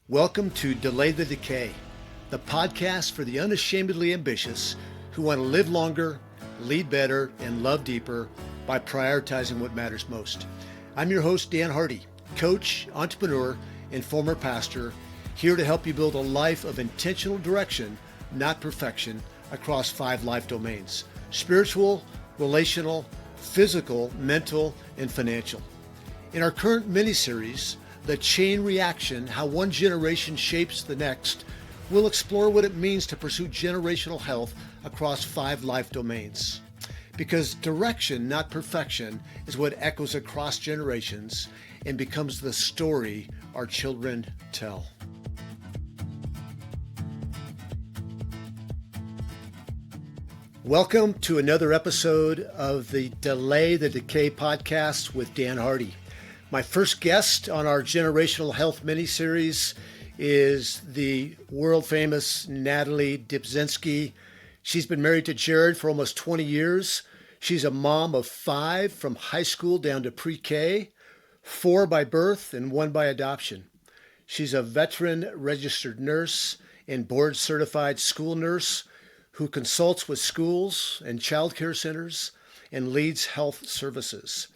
Welcome to Delay the Decay, the podcast for the unashamedly ambitious who want to live longer, lead better, and love deeper by prioritizing what matters most. I'm your host, Dan Harty, coach, entrepreneur, and former pastor, here to help you build a life of intentional direction, not perfection, across 5 life domains: spiritual, relational, physical, mental, and financial. In our current miniseries, The Chain Reaction, How One Generation Shapes the Next, we'll explore what it means to pursue generational health across 5 life domains. Because direction, not perfection, is what echoes across generations and becomes the story our children tell. Welcome to another episode of the Delay the Decay podcast with Dan Harty. My first guest on our generational health miniseries is the world famous Natalie Dybzinski. She's been married to Jared for almost 20 years. She's a mom of 5 from high school down to pre-K, 4 by birth and 1 by adoption. She's a veteran registered nurse and board certified school nurse who consults with schools and child care centers and leads health services.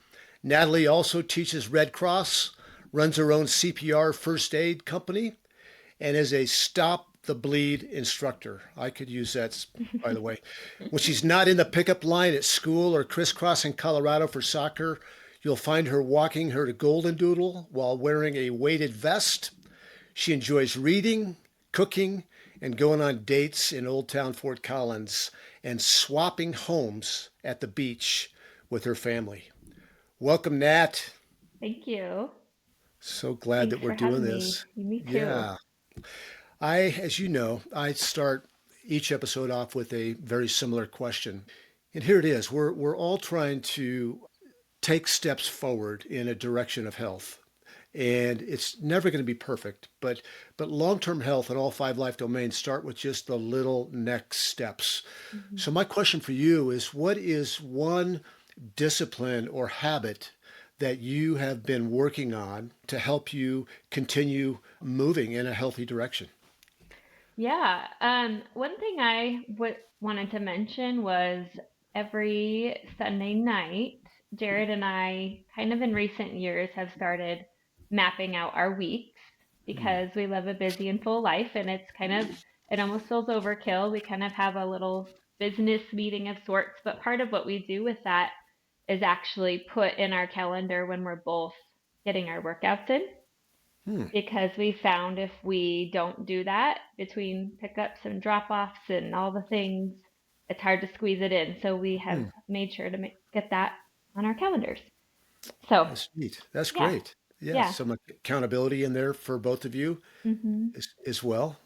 Natalie also teaches Red Cross, runs her own CPR first aid company, and is a Stop the Bleed instructor. I could use that, by the way. When she's not in the pickup line at school or crisscrossing Colorado for soccer, you'll find her walking her golden doodle while wearing a weighted vest. She enjoys reading, cooking, and going on dates in Old Town Fort Collins and swapping homes at the beach with her family. Welcome, Nat. Thank you. So glad that we're doing this. Me too. Yeah. As you know, I start each episode off with a very similar question. And here it is. We're all trying to take steps forward in a direction of health. And it's never going to be perfect, but long-term health in all 5 life domains start with just the little next steps. Mm-hmm. So my question for you is, what is one discipline or habit that you have been working on to help you continue moving in a healthy direction? Yeah. One thing I wanted to mention was every Sunday night, Jared and I, kind of in recent years, have started mapping out our weeks because we live a busy and full life, and it almost feels overkill. We kind of have a little business meeting of sorts, but part of what we do with that is actually put in our calendar when we're both getting our workouts in. Hmm. Because we found if we don't do that between pickups and drop-offs and all the things, it's hard to squeeze it in. So we have made sure to get that on our calendars. So, That's neat. That's yeah, great. Yeah, yeah. some accountability in there for both of you hmm as well.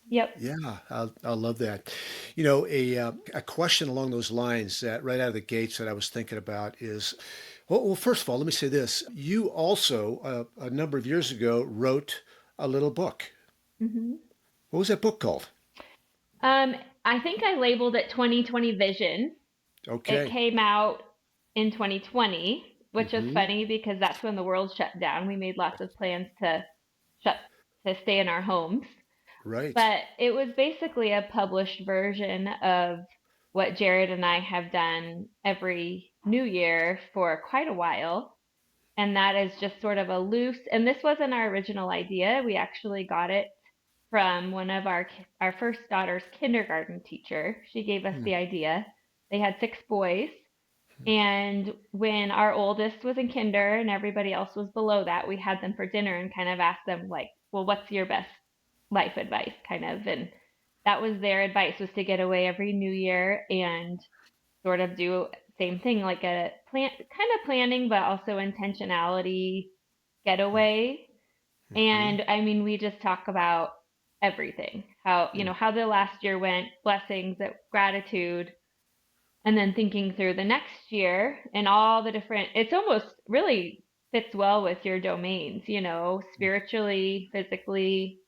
Yep. Yeah, I love that. You know, a question along those lines that right out of the gates that I was thinking about is, well, first of all, let me say this. You also, a number of years ago, wrote a little book. hmm What was that book called? Um, I think I labeled it 2020 Vision. It Okay. came out in 2020, which was Hmm. funny because that's when the world shut down. We made lots of plans shut to stay in our homes. Right. But it was basically a published version of what Jared and I have done every New Year for quite a while. And that is just sort of a loose, and this wasn't our original idea. We actually got it from one of our first daughter's kindergarten teacher. She gave us Hmm. the idea. They had 6 boys, and when our oldest was in kinder and everybody else was below that, we had them for dinner and kind of asked them like, well, what's your best life advice kind of? And that was their advice, was to get away every New Year and sort of do same thing, like a kind of planning, but also intentionality getaway. Hmm. And I mean, we just talk about everything, how the last year went, blessings, gratitude, and then thinking through the next year and all the different, it's almost really fits well with your domains, spiritually, physically,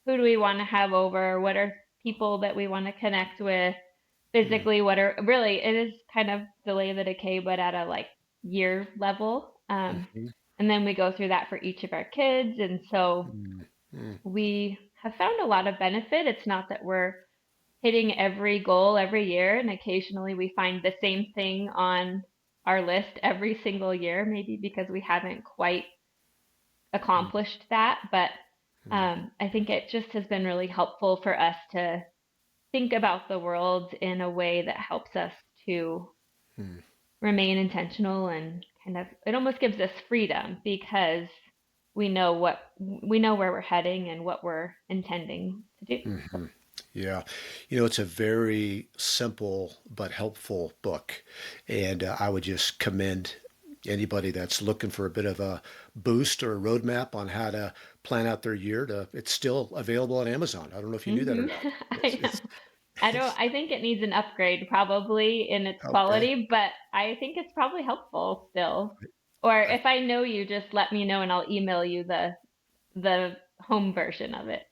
who do we want to have over, what are people that we want to connect with, Hmm. physically, what are really, it is kind of delay the decay, but at a like year level. Hmm. And then we go through that for each of our kids. And so Hmm. we have found a lot of benefit. It's not that we're hitting every goal every year, and occasionally we find the same thing on our list every single year, maybe because we haven't quite accomplished that. But I think it just has been really helpful for us to think about the world in a way that helps us to remain intentional and kind of it almost gives us freedom because we know where we're heading and what we're intending to do. Yeah. It's a very simple but helpful book. And I would just commend anybody that's looking for a bit of a boost or a roadmap on how to plan out their year it's still available on Amazon. I don't know if you knew that or Hmm. not. I It's, know. it's I think it needs an upgrade probably in its okay. quality, but I think it's probably helpful still. Or I, if I know you, just let me know and I'll email you the home version of it.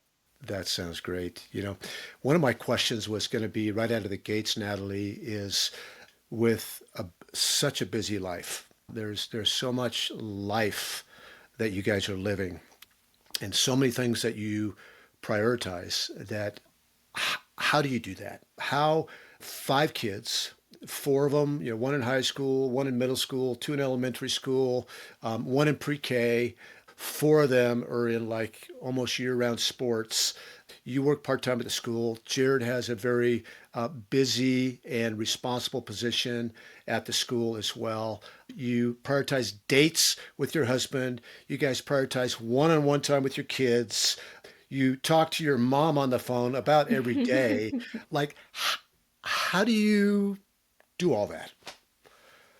that sounds great. One of my questions was going to be right out of the gates, Natalie, is with such a busy life. There's so much life that you guys are living and so many things that you prioritize that how do you do that? How five kids, four of them, one in high school, one in middle school, two in elementary school, one in pre-K, four of them are in like almost year-round sports. You work part-time at the school. Jared has a very busy and responsible position at the school as well. You prioritize dates with your husband. You guys prioritize one-on-one time with your kids. You talk to your mom on the phone about every day. Like, how do you do all that?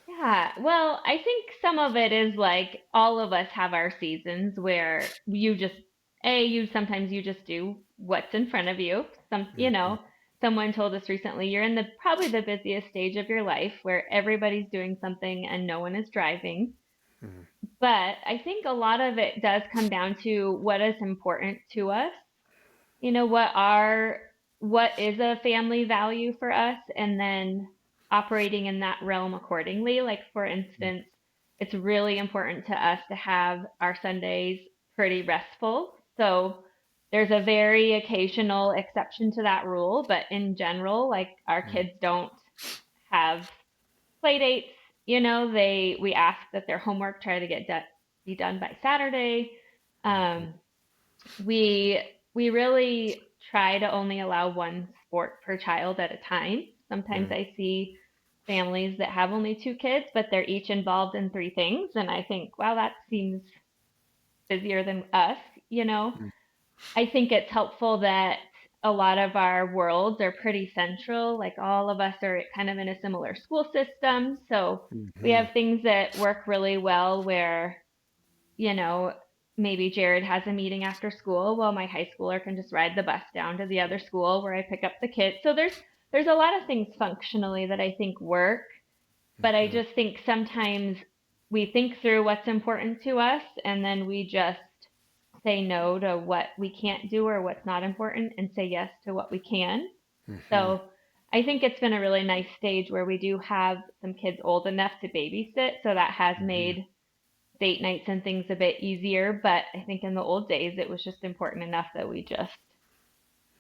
Yeah, well, I think some of it is like all of us have our seasons where you sometimes you just do what's in front of you. Someone told us recently, you're in the probably the busiest stage of your life where everybody's doing something and no one is driving. Mhm, But I think a lot of it does come down to what is important to us. You know, what is a family value for us, and then operating in that realm accordingly. Like for instance, it's really important to us to have our Sundays pretty restful. So there's a very occasional exception to that rule, but in general, like our mhm, kids don't have play dates. We ask that their homework try to be done by Saturday. Um, we we really try to only allow one sport per child at a time. Sometimes mhm, I see families that have only two kids, but they're each involved in three things, and I think, wow, that seems busier than us, you know. I think it's helpful that a lot of our worlds are pretty central. Like all of us are kind of in a similar school system, so we mhm, have things that work really well where you know, maybe Jared has a meeting after school. Well, my high schooler can just ride the bus down to the other school where I pick up the kids. So there's a lot of things functionally that I think work, but I mhm, just think sometimes we think through what's important to us and then we just say no to what we can't do or what's not important and say yes to what we can. mhm, So I think it's been a really nice stage where we do have some kids old enough to babysit. So that has mhm, made date nights and things a bit easier. But I think in the old days, it was just important enough that we just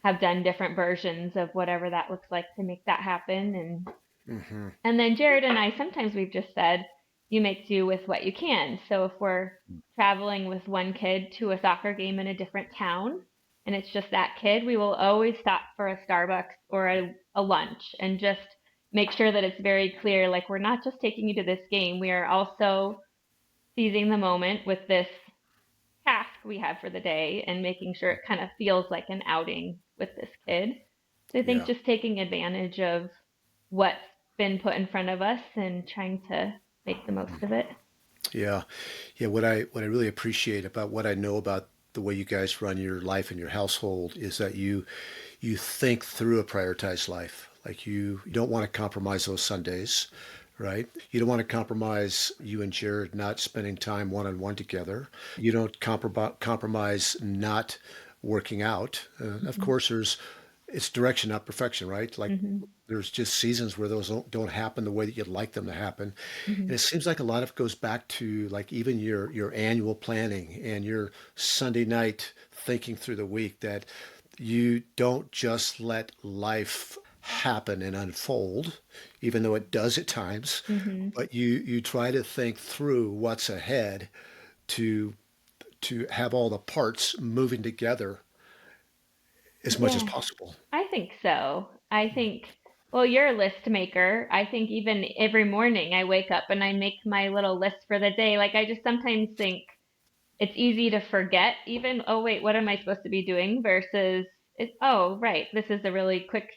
have done different versions of whatever that looks like to make that happen. mhm. And then Jared and I, sometimes we've just said, you make do with what you can. So if we're traveling with one kid to a soccer game in a different town, and it's just that kid, we will always stop for a Starbucks or a lunch and just make sure that it's very clear like we're not just taking you to this game, we are also seizing the moment with this task we have for the day and making sure it kind of feels like an outing with this kid. So I think Yeah. just taking advantage of what's been put in front of us and trying to make the most of it. Yeah. Yeah. What I really appreciate about what I know about the way you guys run your life and your household is that you think through a prioritized life. Like you don't want to compromise those Sundays, right? You don't want to compromise you and Jared not spending time one on one together. You don't compromise not working out. Of Mhm. course, there's it's direction, not perfection, right? Like Hmm. there's just seasons where those don't happen the way that you'd like them to happen. And Hmm. it seems like a lot of it goes back to like even your annual planning and your Sunday night thinking through the week, that you don't just let life happen and unfold, even though it does at times, Hmm. but you try to think through what's ahead to have all the parts moving together as much as Yeah, possible. I think so. I think, well, you're a list maker. I think even every morning I wake up and I make my little list for the day. Like I just sometimes think it's easy to forget even, oh wait, what am I supposed to be doing versus oh, right, this is a really quick,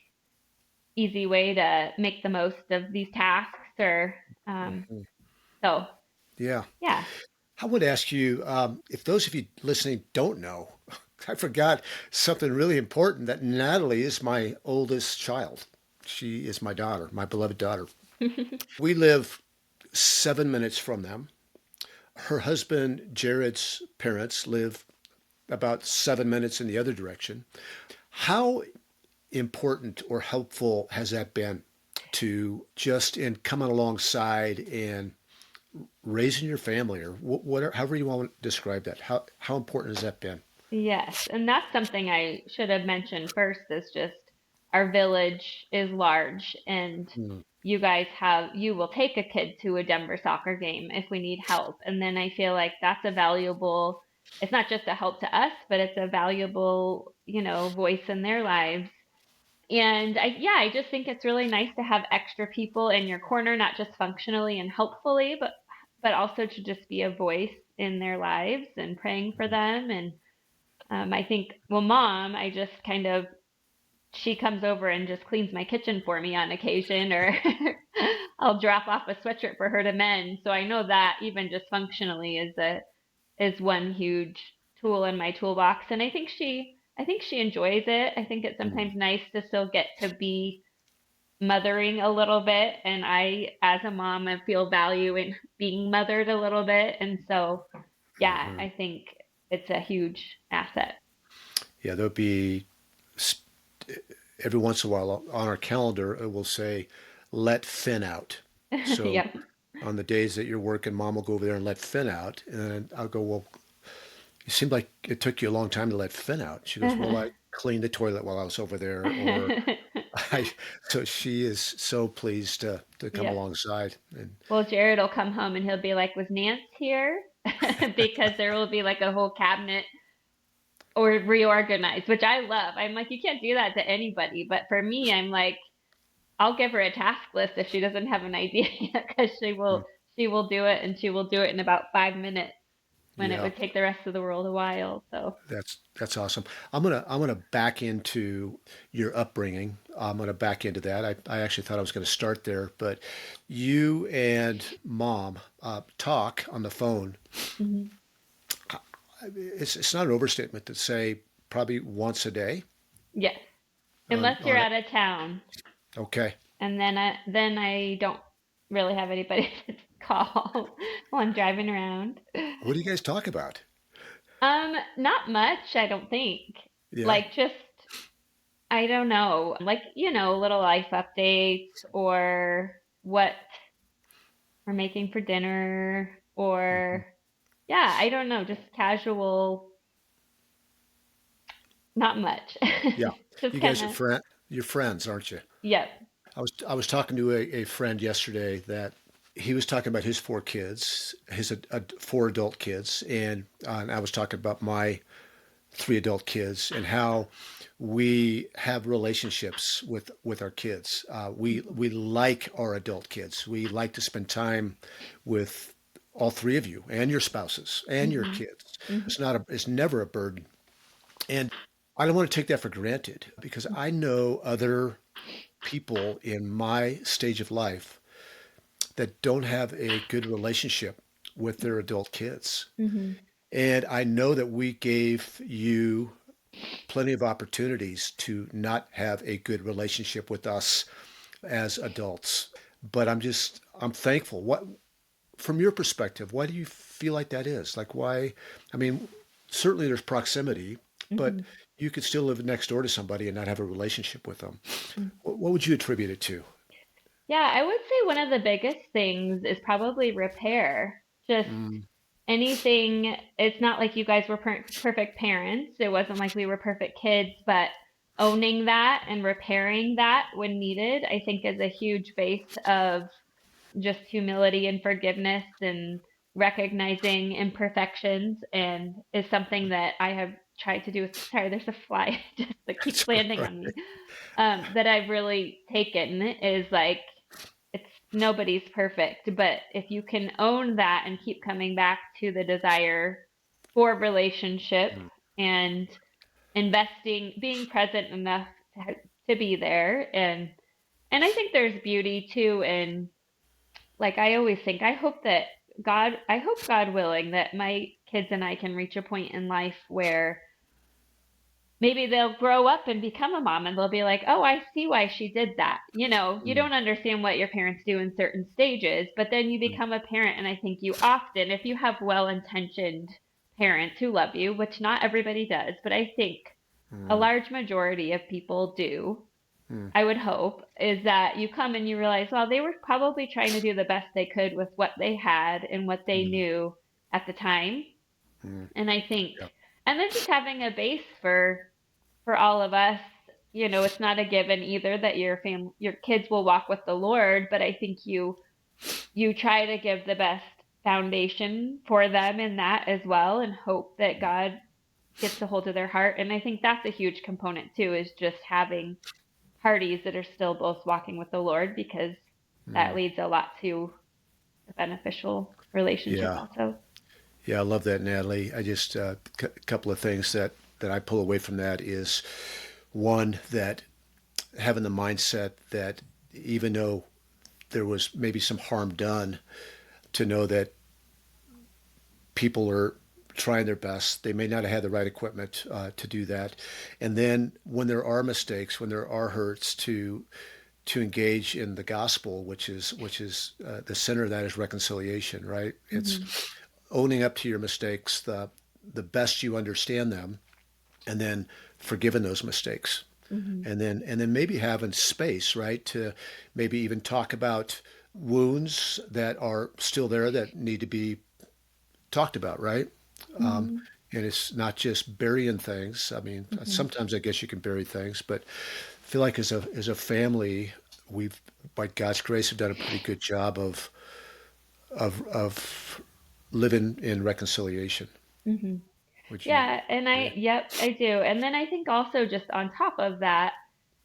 easy way to make the most of these tasks or Mhm. so Yeah. yeah. I would ask you, if those of you listening don't know, I forgot something really important, that Natalie is my oldest child. She is my daughter, my beloved daughter. We live 7 minutes from them. Her husband, Jared's parents, live about 7 minutes in the other direction. How important or helpful has that been to just in coming alongside and raising your family, or whatever, however you want to describe that? How important has that been? Yes, and that's something I should have mentioned first is just our village is large and Hmm. you will take a kid to a Denver soccer game if we need help. And then I feel like that's a valuable, it's not just a help to us, but it's a valuable, voice in their lives. And yeah, I just think it's really nice to have extra people in your corner, not just functionally and helpfully, but also to just be a voice in their lives and praying for them. And I think, well, mom, I just kind of, she comes over and just cleans my kitchen for me on occasion, or I'll drop off a sweatshirt for her to mend. So I know that even just functionally is one huge tool in my toolbox. And I think she enjoys it. I think it's Hmm. sometimes nice to still get to be mothering a little bit. And I, as a mom, I feel value in being mothered a little bit. And so, yeah, Hmm. I think it's a huge asset. Yeah, there'll be every once in a while on our calendar, it will say, let Finn out. So Yep. on the days that you're working, mom will go over there and let Finn out. And then I'll go, well, it seemed like it took you a long time to let Finn out. She goes, well, I cleaned the toilet while I was over there. Or I, so she is so pleased to come Yep. alongside. And Well, Jared will come home and he'll be like, "Was Nance here?" Because there will be like a whole cabinet or reorganized, which I love. I'm like, you can't do that to anybody, but for me, I'm like, I'll give her a task list if she doesn't have an idea yet, because she will do it and she will do it in about 5 minutes when it yeah, would take the rest of the world a while. So, that's awesome. I'm gonna back into your upbringing. I'm gonna back into that. I actually thought I was gonna start there, but you and mom talk on the phone. mhm. It's not an overstatement to say probably once a day. Yes, On unless you're on it. out of town. Okay. And then I don't really have anybody to call while I'm driving around. What do you guys talk about? Not much, I don't think. Yeah. Like just I don't know, like little life updates or what we're making for dinner Mhm. or yeah, I don't know, just casual, not much. Yeah. Just You guys kind are of you're friends, aren't you? yep. I was talking to a friend yesterday that he was talking about his four kids, his four adult kids, and I was talking about my three adult kids and how we have relationships with our kids. We like our adult kids. We like to spend time with all three of you and your spouses and your Hmm. kids. Hmm. It's never a burden. And I don't want to take that for granted because I know other people in my stage of life that don't have a good relationship with their adult kids. Hmm. And I know that we gave you plenty of opportunities to not have a good relationship with us as adults. But I'm thankful. What, from your perspective, why do you feel like that is? Like, why? I mean, certainly there's proximity, but Hmm. you could still live next door to somebody and not have a relationship with them. Mm. What would you attribute it to? Yeah, I would say one of the biggest things is probably repair. Just Mm, anything, it's not like you guys were perfect parents. It wasn't like we were perfect kids, but owning that and repairing that when needed, I think is a huge base of just humility and forgiveness and recognizing imperfections, and is something that I have tried to do. Sorry, there's a fly just that keeps it's all landing right. on me. That I've really taken is like, it's nobody's perfect, but if you can own that and keep coming back to the desire for relationship Mm, and investing, being present enough to be there, and I think there's beauty too in, like, I always think, I hope God willing that my kids and I can reach a point in life where maybe they'll grow up and become a mom and they'll be like, oh, I see why she did that. You mm, don't understand what your parents do in certain stages, but then you mm, become a parent. And I think you often, if you have well intentioned parents who love you, which not everybody does, but I think a mm, large majority of people do, mm, I would hope, is that you come and you realize, well, they were probably trying to do the best they could with what they had and what they mm, knew at the time. mm. And I think, Yeah. and then just having a base for all of us, it's not a given either that your kids will walk with the Lord, but I think you try to give the best foundation for them in that as well, and hope that God gets a hold of their heart. And I think that's a huge component too, is just having parties that are still both walking with the Lord, because that Mm. leads a lot to a beneficial relationship Yeah. also. Yeah, I love that, Natalie. I just a couple of things that I pull away from that is one, that having the mindset that even though there was maybe some harm done, to know that people are trying their best. They may not have had the right equipment to do that. And then when there are mistakes, when there are hurts, to engage in the gospel, which is the center of that is reconciliation, right? It's Hmm. owning up to your mistakes the best you understand them, and then forgiving those mistakes, Hmm. and then maybe having space, right, to maybe even talk about wounds that are still there that need to be talked about, right? Um, Hmm. and it's not just burying things. I mean, Hmm. sometimes I guess you can bury things, but I feel like as a family, we've, by God's grace, have done a pretty good job of living in reconciliation. Hmm. Would you Yeah, and agree? yep, I do. And then I think also, just on top of that,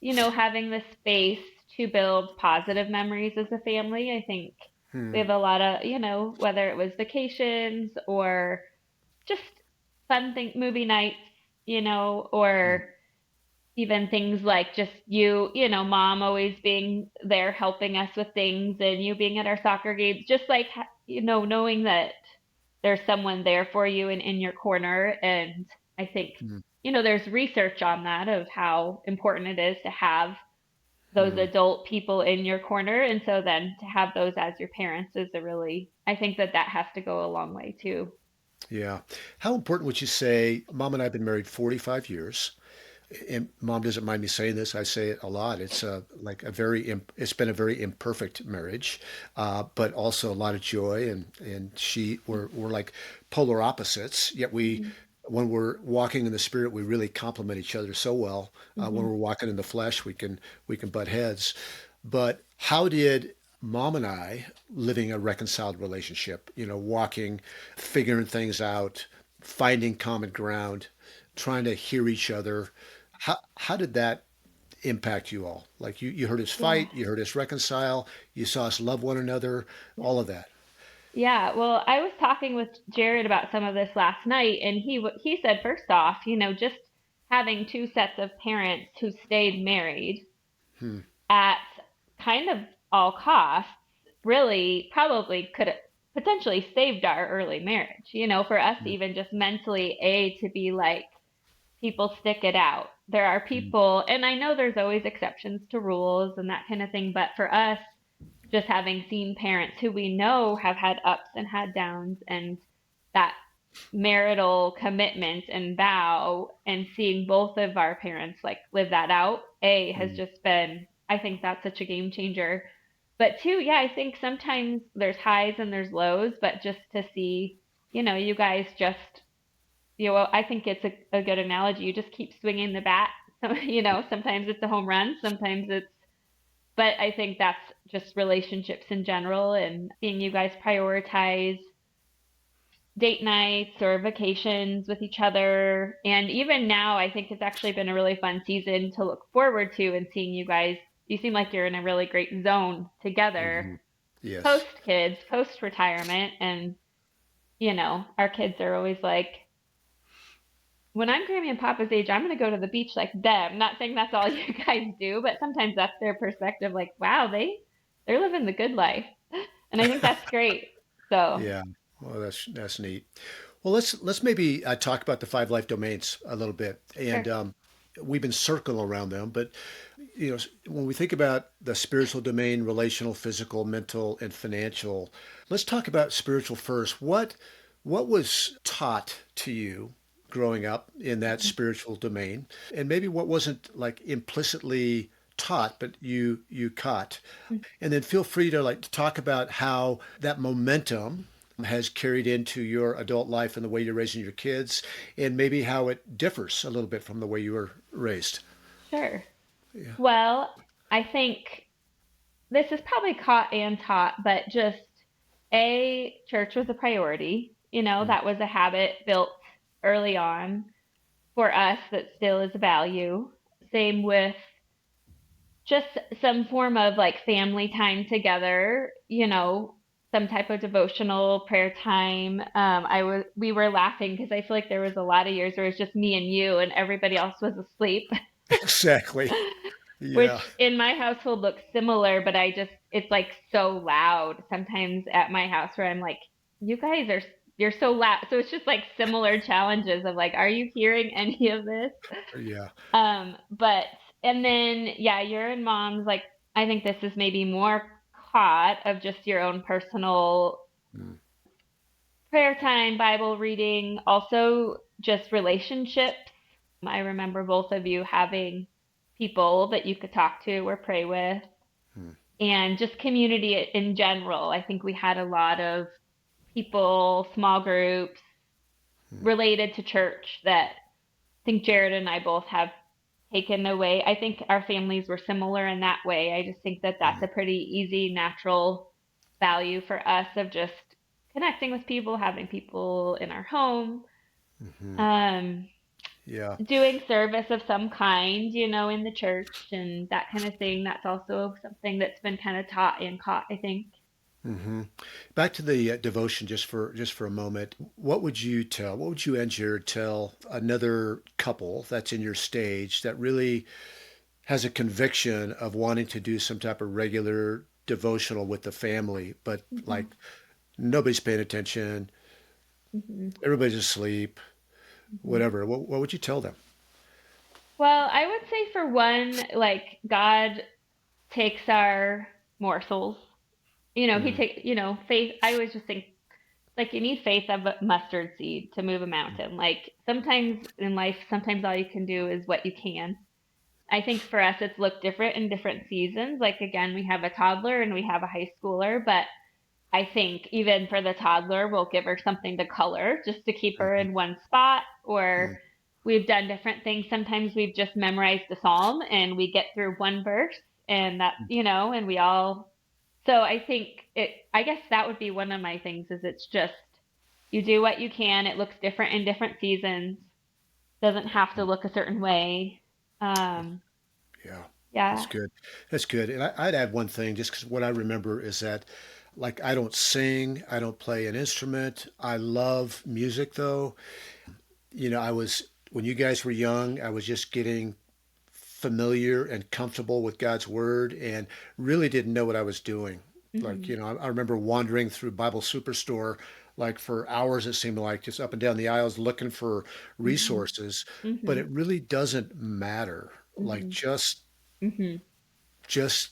having the space to build positive memories as a family. I think we Hmm. have a lot of, whether it was vacations or just fun movie nights, Hmm. or even things like just mom always being there helping us with things, and you being at our soccer games, just like, knowing that there's someone there for you and in your corner. And I think, Hmm. there's research on that, of how important it is to have those Hmm. adult people in your corner. And so then to have those as your parents is I think that has to go a long way too. Yeah. How important would you say? Mom and I have been married 45 years. And mom doesn't mind me saying this. I say it a lot. It's like it's been a very imperfect marriage, but also a lot of joy. And we're like polar opposites. Yet Hmm. when we're walking in the spirit, we really complement each other so well. When Hmm. we're walking in the flesh, we can butt heads. But how did mom and I, living a reconciled relationship, walking, figuring things out, finding common ground, trying to hear each other. How did that impact you all? Like you heard us Yeah. fight, you heard us reconcile, you saw us love one another, Yeah. all of that. Yeah, well, I was talking with Jared about some of this last night, and he said, first off, just having two sets of parents who stayed married Hmm. at kind of all costs really probably could have potentially saved our early marriage. For us, Hmm. even just mentally, to be like, people stick it out. There are Hmm. people, and I know there's always exceptions to rules and that kind of thing, but for us, just having seen parents who we know have had ups and had downs, and that marital commitment and vow, and seeing both of our parents like live that out, has Mm, just been, I think that's such a game changer. But two, yeah, I think sometimes there's highs and there's lows, but just to see, you guys just, I think it's a good analogy. You just keep swinging the bat. So, sometimes it's a home run, sometimes it's, but I think that's just relationships in general, and seeing you guys prioritize date nights or vacations with each other. And even now, I think it's actually been a really fun season to look forward to, and seeing you guys. You seem like you're in a really great zone together, mhm. Yes. post kids, post retirement. And, our kids are always like, when I'm Grammy and Papa's age, I'm going to go to the beach like them. Not saying that's all you guys do, but sometimes that's their perspective. Like, wow, they're living the good life, and I think that's great. So, Yeah. Well, that's neat. Well, let's maybe talk about the five life domains a little bit, and sure. we've been circling around them, but when we think about the spiritual domain, relational, physical, mental, and financial, let's talk about spiritual first. What was taught to you growing up in that spiritual domain, and maybe what wasn't like implicitly taught, but you caught? And then feel free to like to talk about how that momentum has carried into your adult life and the way you're raising your kids, and maybe how it differs a little bit from the way you were raised. Sure. Yeah. Well, I think this is probably caught and taught, but just church was a priority. Mm, That was a habit built early on for us that still is a value. Same with just some form of like family time together, some type of devotional prayer time. We were laughing because I feel like there was a lot of years where it was just me and you and everybody else was asleep. exactly. Yeah. Which in my household looks similar, but it's like so loud sometimes at my house where I'm like, you guys you're so loud. So it's just like similar challenges of like, are you hearing any of this? Yeah. But, and then, yeah, your and mom's like, I think this is maybe more caught of just your own personal Mm, prayer time, Bible reading, also just relationships. I remember both of you having people that you could talk to or pray with, mm, and just community in general. I think we had a lot of people, small groups mm, related to church that I think Jared and I both have taken away. I think our families were similar in that way. I just think that that's mm, a pretty easy, natural value for us of just connecting with people, having people in our home, mhm. um, Yeah. doing service of some kind, in the church and that kind of thing. That's also something that's been kind of taught and caught, I think. Hmm. Back to the devotion just for a moment. What would you and Jared tell another couple that's in your stage that really has a conviction of wanting to do some type of regular devotional with the family, but Hmm. like nobody's paying attention, Hmm. everybody's asleep, Hmm. whatever. What would you tell them? Well, I would say for one, like God takes our morsels. He Mm, takes, faith. I always just think like you need faith of a mustard seed to move a mountain. Like sometimes in life, sometimes all you can do is what you can. I think for us, it's looked different in different seasons. Like again, we have a toddler and we have a high schooler, but I think even for the toddler, we'll give her something to color just to keep her mhm, in one spot. Or mm, we've done different things. Sometimes we've just memorized the psalm and we get through one verse, and that, and we all. So I think I guess that would be one of my things is it's just you do what you can. It looks different in different seasons. Doesn't have to look a certain way. Um, yeah, that's yeah. good. That's good. And I'd add one thing, just because what I remember is that, like, I don't sing, I don't play an instrument. I love music, though. I was when you guys were young, I was just getting familiar and comfortable with God's word and really didn't know what I was doing. Like, Hmm. I remember wandering through Bible Superstore like for hours, it seemed like just up and down the aisles looking for Hmm. resources, but Hmm. it really doesn't matter. Like Hmm. Hmm. just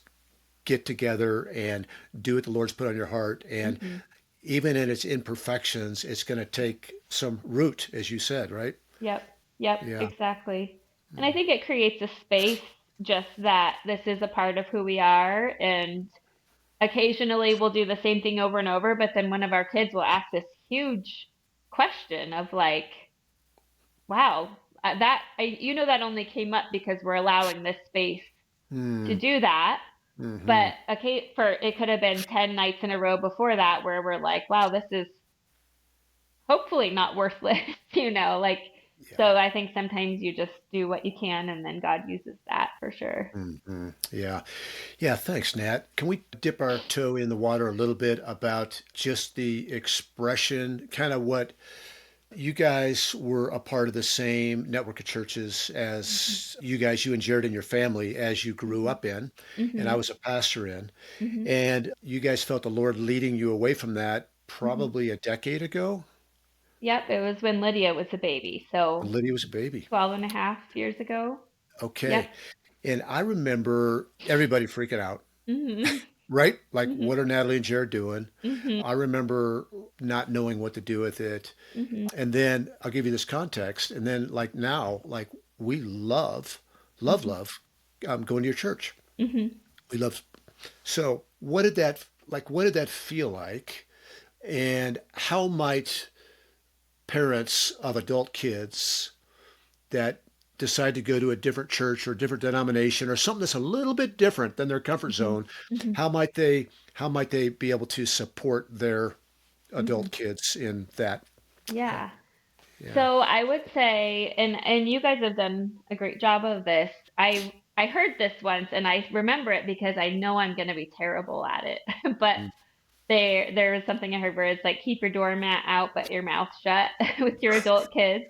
get together and do what the Lord's put on your heart. And Hmm. even in its imperfections, it's going to take some root, as you said, right? Yep. Yep. Yeah. Exactly. And I think it creates a space just that this is a part of who we are. And occasionally we'll do the same thing over and over, but then one of our kids will ask this huge question of like, wow, that only came up because we're allowing this space to Mm, do that. hmm. But okay, for it could have been 10 nights in a row before that where we're like, wow, this is hopefully not worthless, like, Yeah. so I think sometimes you just do what you can and then God uses that for sure. Hmm. Yeah. Yeah. Thanks, Nat. Can we dip our toe in the water a little bit about just the expression, kind of what you guys were a part of the same network of churches Hmm. as you and Jared and your family as you grew Hmm. up in, and I Hmm. was a pastor in, Hmm. and you guys felt the Lord leading you away from that Hmm. probably a decade ago Yep, it was when Lydia was a baby, when so Lydia was a baby. 12 and a half years ago. Yep. Okay. And I remember everybody freaking out, Hmm. right? Like, Hmm. what are Natalie and Jared doing? Hmm. I remember not knowing what to do with it. Hmm. And then I'll give you this context. And then, like, now, like, we Hmm. love going to your church. Hmm. We love. So, what did that feel like? And how might parents of adult kids that decide to go to a different church or a different denomination or something that's a little bit different than their comfort Hmm. zone, Hmm. how might they be able to support their Hmm. adult kids in that? Yeah. Yeah. So I would say, and you guys have done a great job of this. I heard this once, and I remember it because I know I'm going to be terrible at it. But there was something I heard where it's like keep your doormat out, but your mouth shut with your adult kids.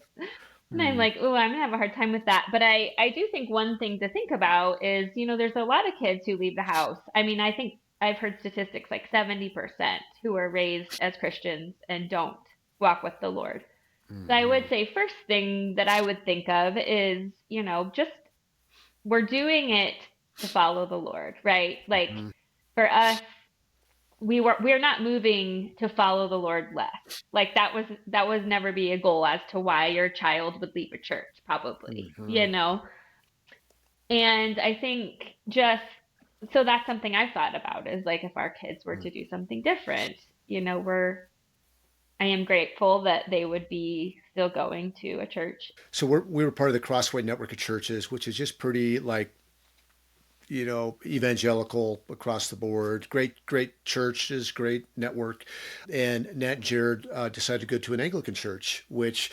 And I'm Mm, like, oh, I'm gonna have a hard time with that. But I do think one thing to think about is, there's a lot of kids who leave the house. I mean, I think I've heard statistics like 70% who are raised as Christians and don't walk with the Lord. So I would mhm, say first thing that I would think of is, just we're doing it to follow the Lord, right? Like mhm, for us, we're not moving to follow the Lord less. Like that was never be a goal as to why your child would leave a church, probably, mhm, And I think just so that's something I've thought about is like if our kids were mhm. to do something different, I am grateful that they would be still going to a church. So we were part of the Crossway network of churches, which is just pretty like evangelical across the board. Great churches, great network. And Nat and Jared decided to go to an Anglican church, which,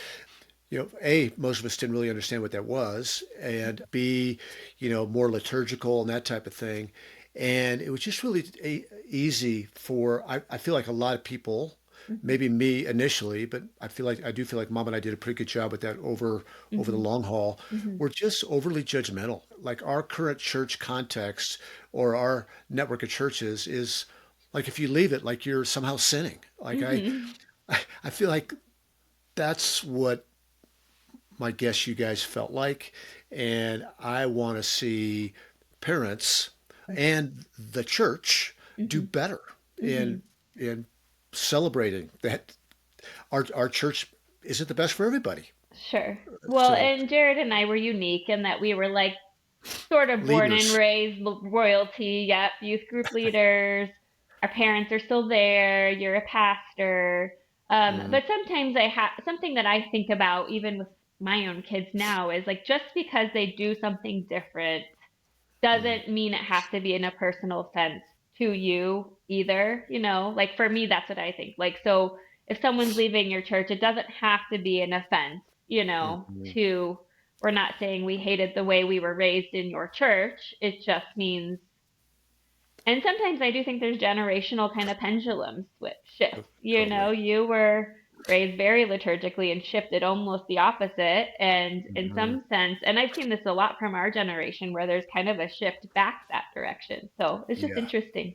A, most of us didn't really understand what that was, and B, more liturgical and that type of thing. And it was just really easy I feel like a lot of people, Hmm. maybe me initially, but I do feel like Mom and I did a pretty good job with that over the Hmm. long haul. Hmm. We're just overly judgmental. Like our current church context or our network of churches is like if you leave it, like you're somehow sinning. Like Hmm. I feel like that's what my guess you guys felt like. And I want to see parents and the church do Hmm. better Hmm. in celebrating that our church isn't the best for everybody. Sure. Well, So and Jared and I were unique in that we were like sort of born and leaders. raised royalty. Yep, youth group leaders. Our parents are still there. You're a pastor. Mm, But sometimes I have something that I think about even with my own kids now is like just because they do something different mm, doesn't mean it has to be in a personal sense to you either, Like for me, that's what I think. Like, so if someone's leaving your church, it doesn't have to be an offense, mm, to, we're not saying we hated the way we were raised in your church. It just means, and sometimes I do think there's generational kind of pendulum shifts. totally. You were raised very liturgically and shifted almost the opposite. And in Mhm. some sense, and I've seen this a lot from our generation where there's kind of a shift back that direction. So it's just Yeah. interesting.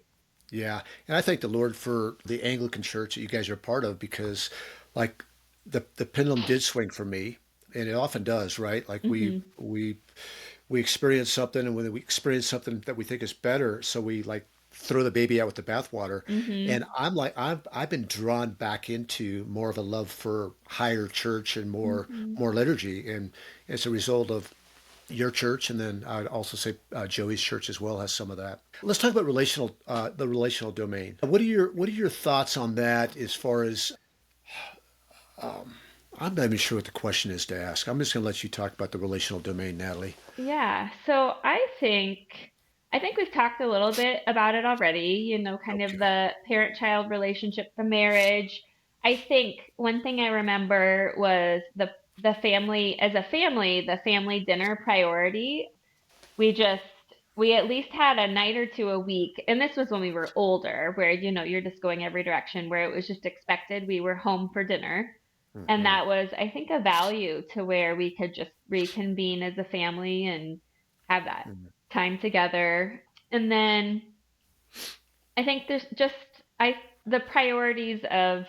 Yeah. And I thank the Lord for the Anglican church that you guys are part of because like the pendulum did swing for me and it often does, right? Like we experience something and when we experience something that we think is better, so we like throw the baby out with the bathwater. And Mhm. I'm like, I've been drawn back into more of a love for higher church and Mhm. more liturgy, and as a result of your church, and then I'd also say Joey's church as well has some of that. Let's talk about the relational domain. What are your thoughts on that? As far as I'm not even sure what the question is to ask. I'm just going to let you talk about the relational domain, Natalie. Yeah. So I think we've talked a little bit about it already, kind of Okay. the parent-child relationship, the marriage. I think one thing I remember was the family as a family, the family dinner priority. We just we at least had a night or two a week, and this was when we were older, where you're just going every direction, where it was just expected we were home for dinner. And Hmm. that was, I think, a value to where we could just reconvene as a family and have that time together. And then I think there's just I the priorities of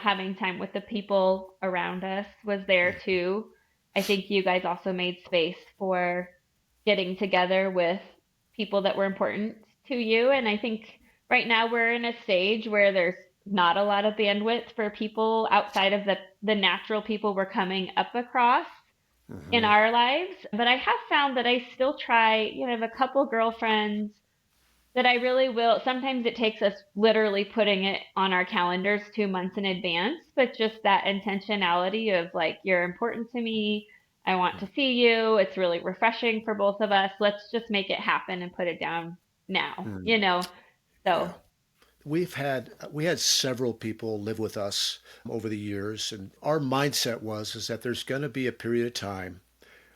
having time with the people around us was there too. I think you guys also made space for getting together with people that were important to you. And I think right now we're in a stage where there's not a lot of bandwidth for people outside of the natural people we're coming up across in Hmm. our lives. But I have found that I still try, I have a couple girlfriends that I really will. Sometimes it takes us literally putting it on our calendars 2 months in advance, but just that intentionality of like, you're important to me. I want to see you. It's really refreshing for both of us. Let's just make it happen and put it down now, Hmm. So, Yeah. We had several people live with us over the years, and our mindset was is that there's going to be a period of time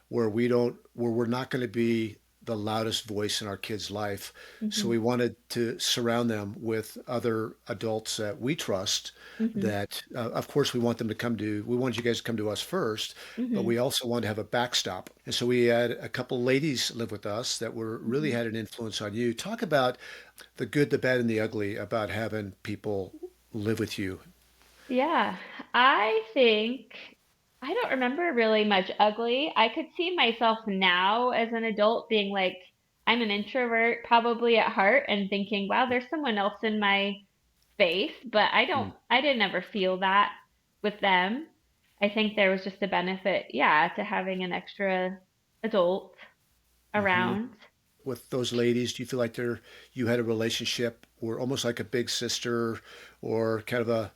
where we're not going to be the loudest voice in our kids' life. So hmm we wanted to surround them with other adults that we trust. hmm That of course we wanted you guys to come to us first, but we hmm also wanted to have a backstop. And so we had a couple ladies live with us that were really hmm had an influence on you. Talk about the good, the bad, and the ugly about having people live with you. Yeah, I think I don't remember really much ugly. I could see myself now as an adult being like, I'm an introvert probably at heart and thinking, wow, there's someone else in my space, but I didn't ever feel that with them. I think there was just a benefit, yeah, to having an extra adult Mm-hmm. around. With those ladies? Do you feel like you had a relationship or almost like a big sister or kind of a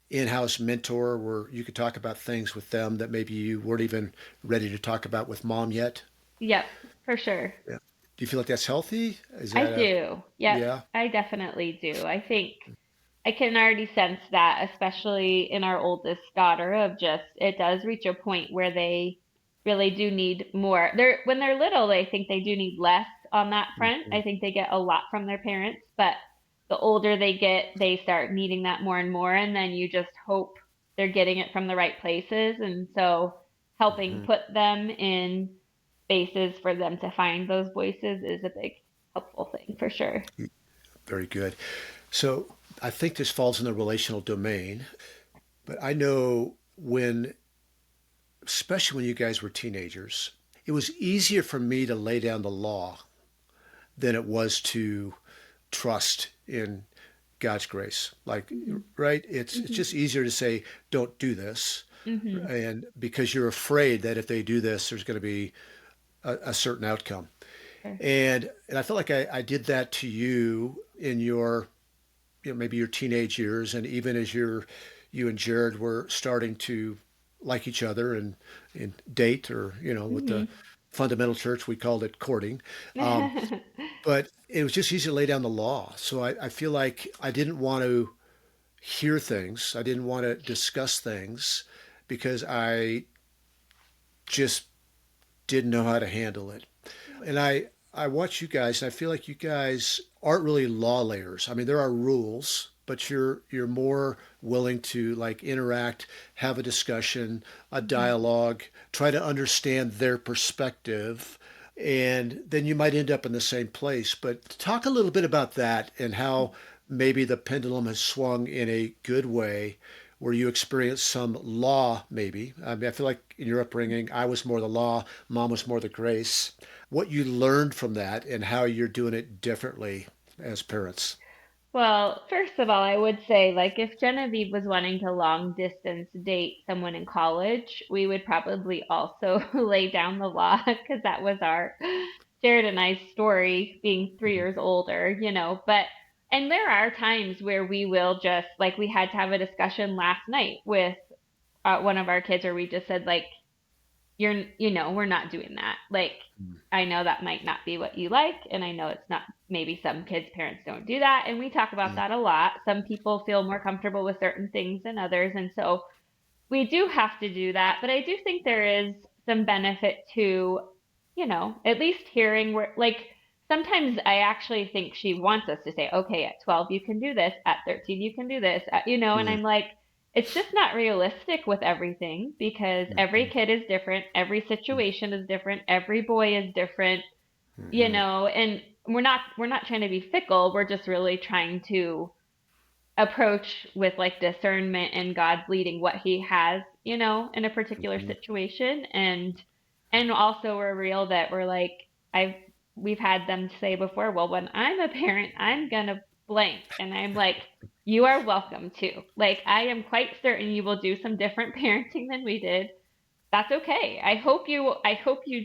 in-house mentor where you could talk about things with them that maybe you weren't even ready to talk about with mom yet? Yep, for sure. Yeah. Do you feel like that's healthy? Is I that a do. Yep, yeah? I definitely do. I think I can already sense that, especially in our oldest daughter, of just it does reach a point where they really do need more. When they're little, they think they do need less on that front. Mhm. I think they get a lot from their parents, but the older they get, they start needing that more and more, and then you just hope they're getting it from the right places. And so helping Mhm. put them in spaces for them to find those voices is a big helpful thing for sure. Very good. So I think this falls in the relational domain, but I know especially when you guys were teenagers, it was easier for me to lay down the law than it was to trust in God's grace. Like, hmm right? It's hmm just easier to say, don't do this. hmm And because you're afraid that if they do this, there's going to be a certain outcome. Sure. And I felt like I did that to you in your, maybe your teenage years. And even as you and Jared were starting to like each other and date, or, with the hmm fundamental church, we called it courting. Um, but it was just easy to lay down the law. So I feel like I didn't want to hear things. I didn't want to discuss things because I just didn't know how to handle it. And I watch you guys, and I feel like you guys aren't really law layers. I mean, there are rules, but you're more willing to like interact, have a discussion, a hmm dialogue, try to understand their perspective, and then you might end up in the same place. But talk a little bit about that and how maybe the pendulum has swung in a good way where you experience some law, maybe. I mean, I feel like in your upbringing, I was more the law, mom was more the grace. What you learned from that and how you're doing it differently. as parents? Well, first of all, I would say, like, if Genevieve was wanting to long distance date someone in college, we would probably also lay down the law because that was our Jared and I's story being 3 years older, But, and there are times where we will just, like, we had to have a discussion last night with one of our kids where we just said, like, we're not doing that. Like, I know that might not be what you like, and I know it's not, maybe some kids' parents don't do that. And we talk about that a lot. Some people feel more comfortable with certain things than others. And so we do have to do that. But I do think there is some benefit to, at least hearing where, like, sometimes I actually think she wants us to say, okay, at 12, you can do this. At 13, you can do this, and Mm-hmm. I'm like, it's just not realistic with everything because every kid is different. Every situation is different. Every boy is different, Mm-hmm. and we're not trying to be fickle. We're just really trying to approach with like discernment and God's leading what he has, in a particular situation. And also we're real that we're like, I've we've had them say before, well, when I'm a parent, I'm gonna blank. And I'm like, you are welcome to. Like, I am quite certain you will do some different parenting than we did. That's okay. I hope you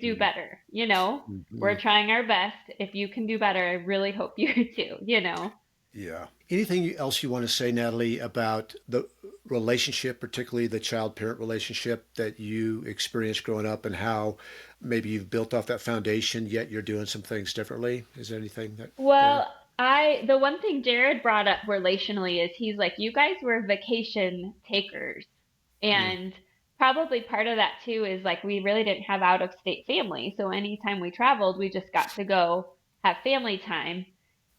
do better, Mm-hmm. We're trying our best. If you can do better, I really hope you do. Yeah. Anything else you want to say, Natalie, about the relationship, particularly the child-parent relationship that you experienced growing up and how maybe you've built off that foundation, yet you're doing some things differently? Is there anything that there? Well, the one thing Jared brought up relationally is he's like, you guys were vacation takers. Mm, And probably part of that too is like, we really didn't have out of state family. So anytime we traveled, we just got to go have family time.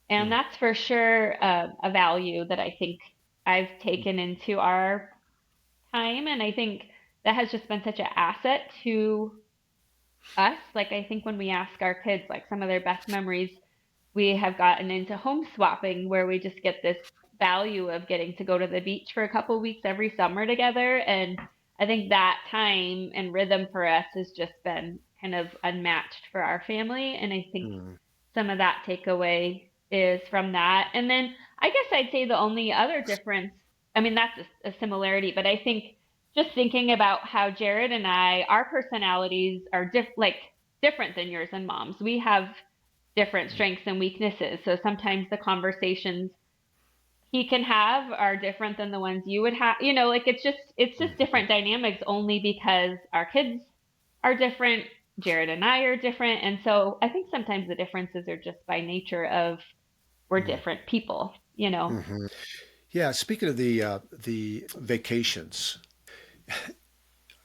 And mm, that's for sure a value that I think I've taken into our time. And I think that has just been such an asset to us. Like, I think when we ask our kids, like, some of their best memories, we have gotten into home swapping where we just get this value of getting to go to the beach for a couple weeks every summer together. And I think that time and rhythm for us has just been kind of unmatched for our family. And I think mm, some of that takeaway is from that. And then I guess I'd say the only other difference, I mean, that's a similarity, but I think just thinking about how Jared and our personalities are different than yours and mom's. We have different strengths and weaknesses. So sometimes the conversations he can have are different than the ones you would have. Like, it's just mm, different dynamics only because our kids are different. Jared and I are different. And so I think sometimes the differences are just by nature of we're mm, different people. mhm. Yeah, speaking of the vacations,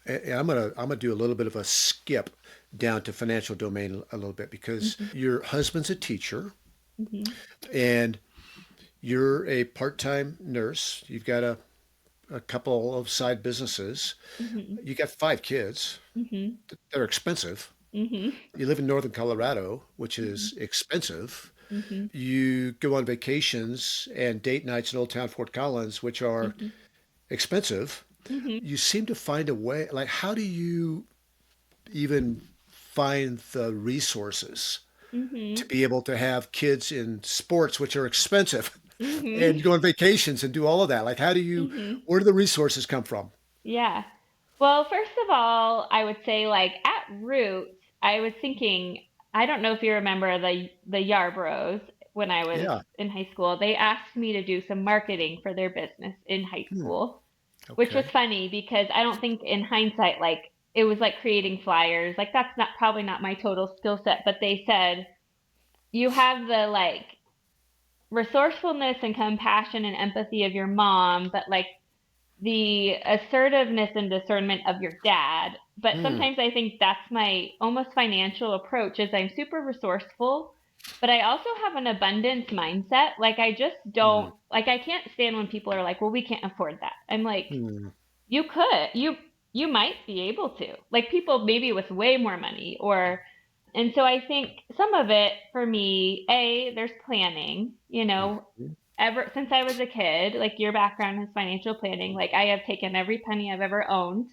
and I'm gonna do a little bit of a skip down to financial domain a little bit because Hmm. your husband's a teacher Hmm. and you're a part-time nurse. You've got a couple of side businesses. Hmm. You got 5 kids. Hmm. They're expensive. Hmm. You live in northern Colorado, which Hmm. is expensive. Hmm. You go on vacations and date nights in Old Town Fort Collins, which are Hmm. expensive. Hmm. You seem to find a way. Like, how do you even find the resources to Hmm. be able to have kids in sports, which are expensive, Hmm. and go on vacations and do all of that? Like, Hmm. where do the resources come from? Yeah. Well, first of all, I would say, like, at roots, I was thinking, I don't know if you remember the Yarbros when I was Yeah. in high school. They asked me to do some marketing for their business in high Hmm. school, which was Okay. funny because I don't think in hindsight, like, it was like creating flyers. Like, that's not probably not my total skill set, but they said you have the like resourcefulness and compassion and empathy of your mom, but like the assertiveness and discernment of your dad. But Hmm. sometimes I think that's my almost financial approach is I'm super resourceful, but I also have an abundance mindset. Like, I just Hmm. don't like, I can't stand when people are like, "Well, we can't afford that." I'm like, Hmm. "You could. You might be able to." Like, people maybe with way more money, or and so I think some of it for me, there's planning, Hmm. ever since I was a kid, like your background is financial planning, like I have taken every penny I've ever owned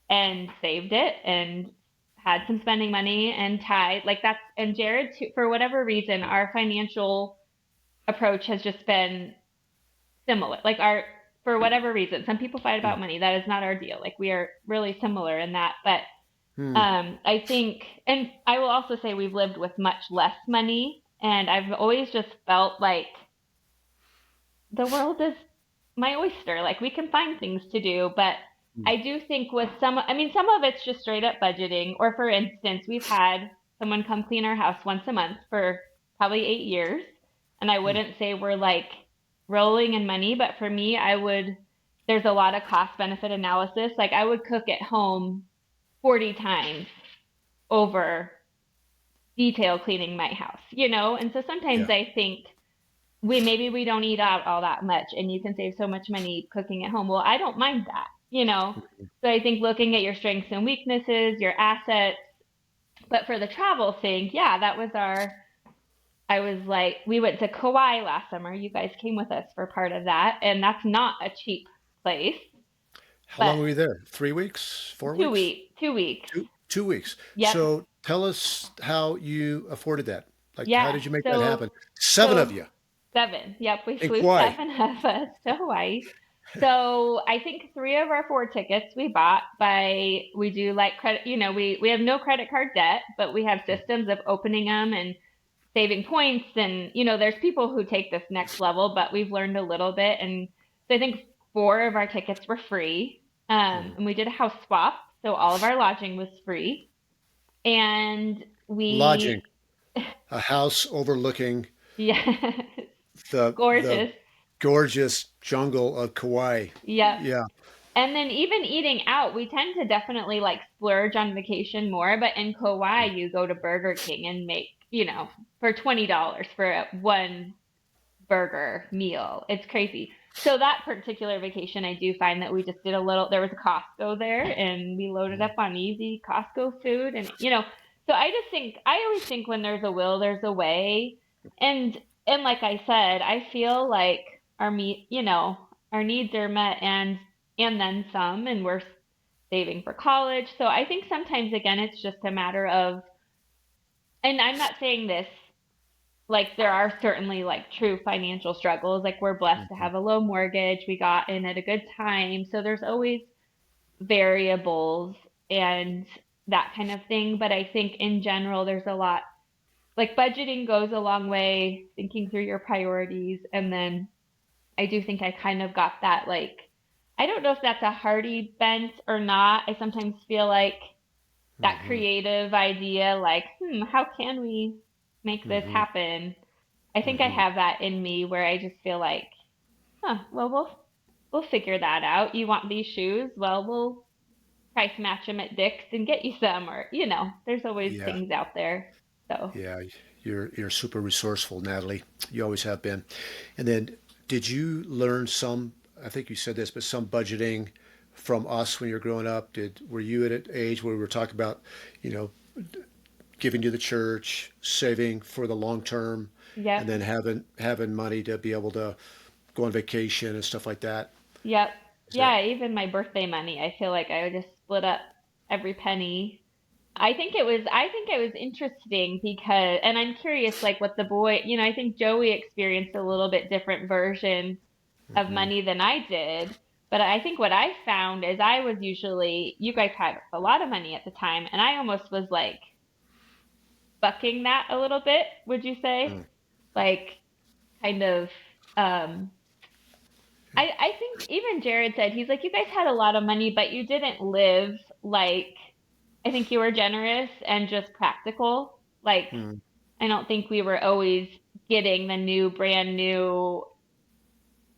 and saved it and had some spending money and tied like that's and Jared too, for whatever reason, our financial approach has just been similar. Like our for whatever reason, some people fight about money. That is not our deal. Like we are really similar in that. But Hmm. I think, and I will also say we've lived with much less money, and I've always just felt like the world is my oyster. Like we can find things to do, but Hmm. I do think with I mean, some of it's just straight up budgeting. Or for instance, we've had someone come clean our house once a month for probably 8 years. And I Hmm. wouldn't say we're like rolling in money, but for me, there's a lot of cost benefit analysis. Like I would cook at home 40 times over detail cleaning my house, you know? And so sometimes Yeah. I think maybe we don't eat out all that much and you can save so much money cooking at home. Well, I don't mind that, you know. So I think looking at your strengths and weaknesses, your assets, but for the travel thing, yeah, that was our I was like we went to Kauai last summer. You guys came with us for part of that, and that's not a cheap place, How but long were you there? 3 weeks? 4 weeks? 2 weeks. 2 weeks. Yep. So tell us how you afforded that. Like, how Yeah. did you make that So happen? Seven of so you 7. Yep, we in flew Kauai. 7 of us to Hawaii. So I think 3 of our 4 tickets we bought we do like credit, we have no credit card debt, but we have systems of opening them and saving points. And, there's people who take this next level, but we've learned a little bit. And so I think 4 of our tickets were free. Mhm. And we did a house swap. So all of our lodging was free. And Lodging, we, a house overlooking yeah, the gorgeous. gorgeous jungle of Kauai. Yep. Yeah. And then even eating out, we tend to definitely like splurge on vacation more. But in Kauai, you go to Burger King and make, for $20 for one burger meal. It's crazy. So that particular vacation, I do find that we just did there was a Costco there and we loaded Mhm. up on easy Costco food. And, so I always think when there's a will, there's a way. And, and like I said, I feel like our needs are met and then some, and we're saving for college. So I think sometimes, again, it's just a matter of, and I'm not saying this like there are certainly like true financial struggles. Like we're blessed to Mhm. have a low mortgage. We got in at a good time. So there's always variables and that kind of thing. But I think in general, there's a lot like budgeting goes a long way, thinking through your priorities. And then I do think I kind of got that like, I don't know if that's a Hardy bent or not. I sometimes feel like that Mhm. creative idea, like, how can we make this Mhm. happen? I think I Mhm. have that in me where I just feel like, well, we'll figure that out. You want these shoes? Well, we'll price match them at Dick's and get you some, or there's always Yeah. things out there. So Yeah. You're super resourceful, Natalie. You always have been. And then, did you learn some? I think you said this, but some budgeting from us when you were growing up. Were you at an age where we were talking about, you know, giving to the church, saving for the long term, and yep, then having money to be able to go on vacation and stuff like that? yep, Is that? yeah. Even my birthday money, I feel like I would just split up every penny. I think it was interesting because, and I'm curious, like what the boy, I think Joey experienced a little bit different version of Hmm. money than I did. But I think what I found is I was you guys had a lot of money at the time, and I almost was like bucking that a little bit, would you say? Like, kind of, um, I think even Jared said, he's like, you guys had a lot of money, but you didn't live like, I think you were generous and just practical. Like, Hmm. I don't think we were always getting the brand new,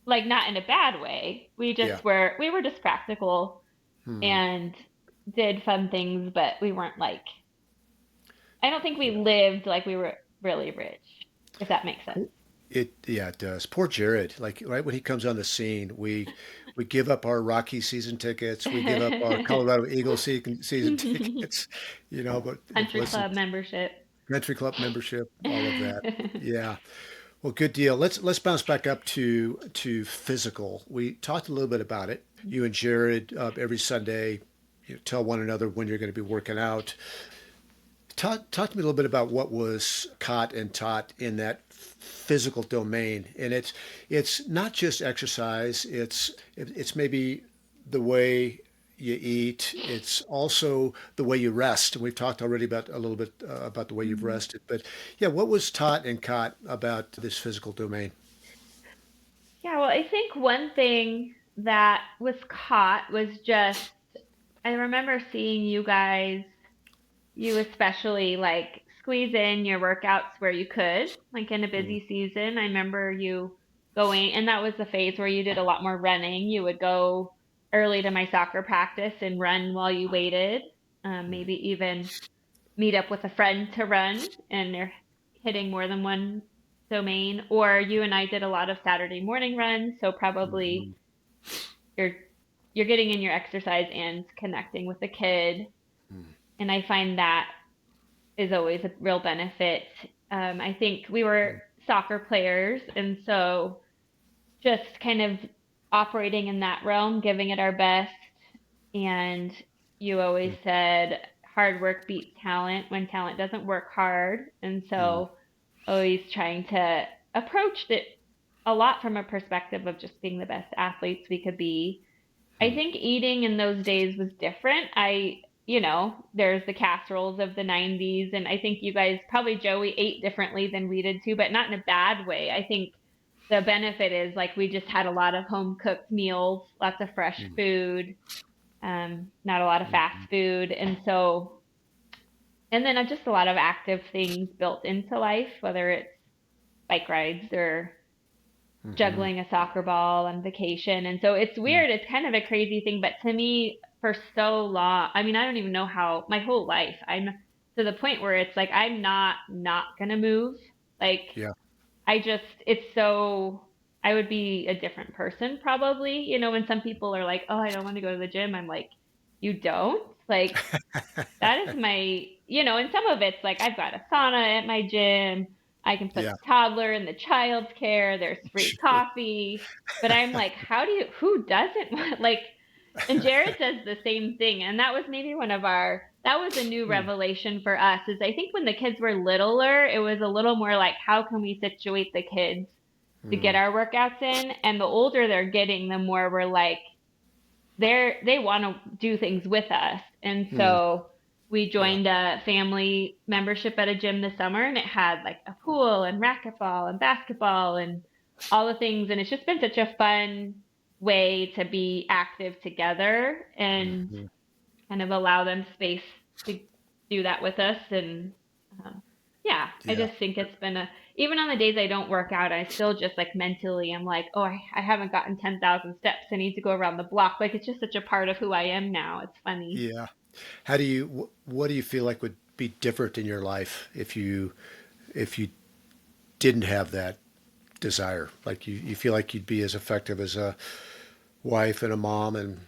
like not in a bad way. Yeah. We were just practical Hmm. and did fun things, but we weren't like, I don't think we Yeah. lived like we were really rich, if that makes sense. Yeah, it does. Poor Jared. Like right when he comes on the scene, we give up our Rocky season tickets, we give up our Colorado Eagles season tickets, but Country listen, club membership. country club membership, all of that. Yeah. Well, good deal. Let's bounce back up to physical. We talked a little bit about it. You and Jared every Sunday, tell one another when you're going to be working out. Talk to me a little bit about what was caught and taught in that physical domain, and it's not just exercise. It's maybe the way you eat. It's also the way you rest. And we've talked already about a little bit about the way you've Mhm. rested. But yeah, what was taught and caught about this physical domain? Yeah, well, I think one thing that was caught was just, I remember seeing you guys, you especially like squeeze in your workouts where you could, like in a Mm, busy season. I remember you going, and that was the phase where you did a lot more running. You would go early to my soccer practice and run while you waited, mm, maybe even meet up with a friend to run, and they're hitting more than one domain. Or you and I did a lot of Saturday morning runs, so probably mhm, you're you're getting in your exercise and connecting with the kid. mm, And I find that is always a real benefit. I think we were mm, soccer players, and so just kind of operating in that realm, giving it our best. And you always mm, said hard work beats talent when talent doesn't work hard. And mm, so always trying to approach it a lot from a perspective of just being the best athletes we could be. I mm, think eating in those days was different. There's the casseroles of the 90s, and I think you guys, probably Joey, ate differently than we did too, but not in a bad way. I think the benefit is like we just had a lot of home cooked meals, lots of fresh mm, food, not a lot of fast mm, food. And then just a lot of active things built into life, whether it's bike rides or mhm, juggling a soccer ball on vacation. And so it's mm, weird. It's kind of a crazy thing, but to me, for so long, I mean, I don't even know how my whole life, I'm to the point where it's like I'm not gonna move. Like yeah. it's so I would be a different person probably. When some people are like, "Oh, I don't want to go to the gym." I'm like, "You don't?" Like that is and some of it's like I've got a sauna at my gym. I can put Yeah. the toddler in the child's care. There's free Sure. coffee. But I'm like, who doesn't want, like, and Jared does the same thing. And that was maybe that was a new Mm, revelation for us is I think when the kids were littler, it was a little more like, how can we situate the kids to get mm, our workouts in? And the older they're getting, the more we're like, they want to do things with us. And mm, so we yeah. joined a family membership at a gym this summer and it had like a pool and racquetball and basketball and all the things. And it's just been such a fun way to be active together and Mhm, kind of allow them space to do that with us. And um, yeah, I yeah. just think it's been even on the days I don't work out, I still just like mentally, I'm like, oh, I haven't gotten 10,000 steps. I need to go around the block. Like it's just such a part of who I am now. It's funny. Yeah. What do you feel like would be different in your life if you didn't have that desire? Like you feel like you'd be as effective as a wife and a mom and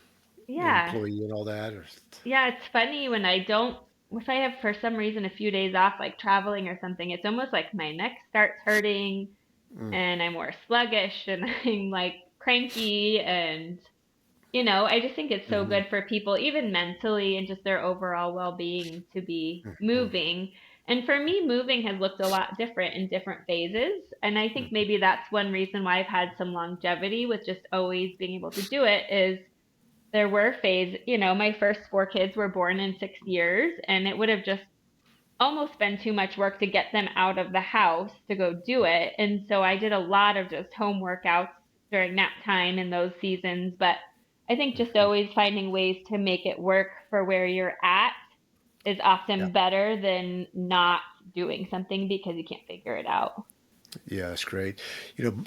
Yeah. employee and all that, or Yeah, it's funny when I don't, if I have for some reason a few days off, like traveling or something, it's almost like my neck starts hurting mm, and I'm more sluggish and I'm like cranky and I just think it's so mhm, good for people, even mentally and just their overall well-being to be mhm, moving. And for me, moving has looked a lot different in different phases. And I think mhm, maybe that's one reason why I've had some longevity with just always being able to do it is there were my first four kids were born in 6 years, and it would have just almost been too much work to get them out of the house to go do it. And so I did a lot of just home workouts during nap time in those seasons. But I think just mhm. always finding ways to make it work for where you're at is Yeah. often better than not doing something because you can't figure it out. Yeah, that's great.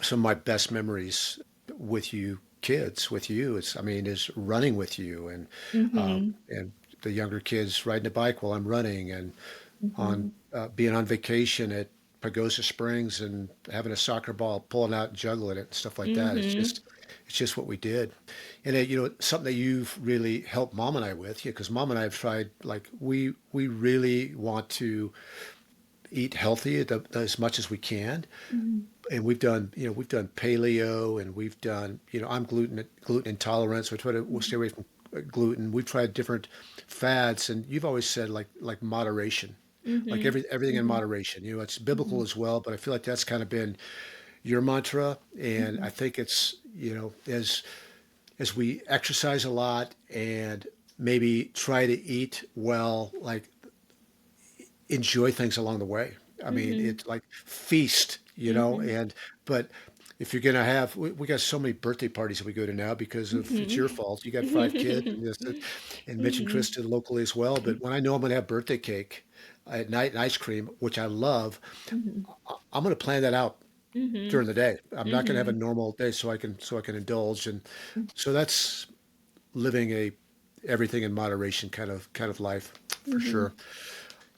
Some of my best memories with you, is running with you Mhm. and the younger kids riding a bike while I'm running and on Mhm. being on vacation at Pagosa Springs and having a soccer ball, pulling out and juggling it and stuff like that. Mhm. It's just what we did. And something that you've really helped mom and I with, because mom and I have tried, like we really want to eat healthy as much as we can. Mhm. And we've done paleo and we've done, I'm gluten intolerant, so we'll stay away from gluten. We've tried different fads, and you've always said like moderation like Mhm. everything in Mhm. moderation. It's biblical Mhm. as well, but I feel like that's kind of been your mantra. And I Mhm. think it's, as we exercise a lot and maybe try to eat well, like enjoy things along the way. I mean, Mhm. it's like feast, Mhm. and but if you're gonna have, we got so many birthday parties that we go to now because of it's your Mhm. fault. You got 5 kids, and Mitch and Mhm. Kristen locally as well. But when I know I'm gonna have birthday cake at night and ice cream, which I love, Mhm. I'm gonna plan that out Mhm. during the day. I'm not gonna have a Mhm. normal day so I can indulge, and so that's living a everything in moderation kind of life for Mhm. sure.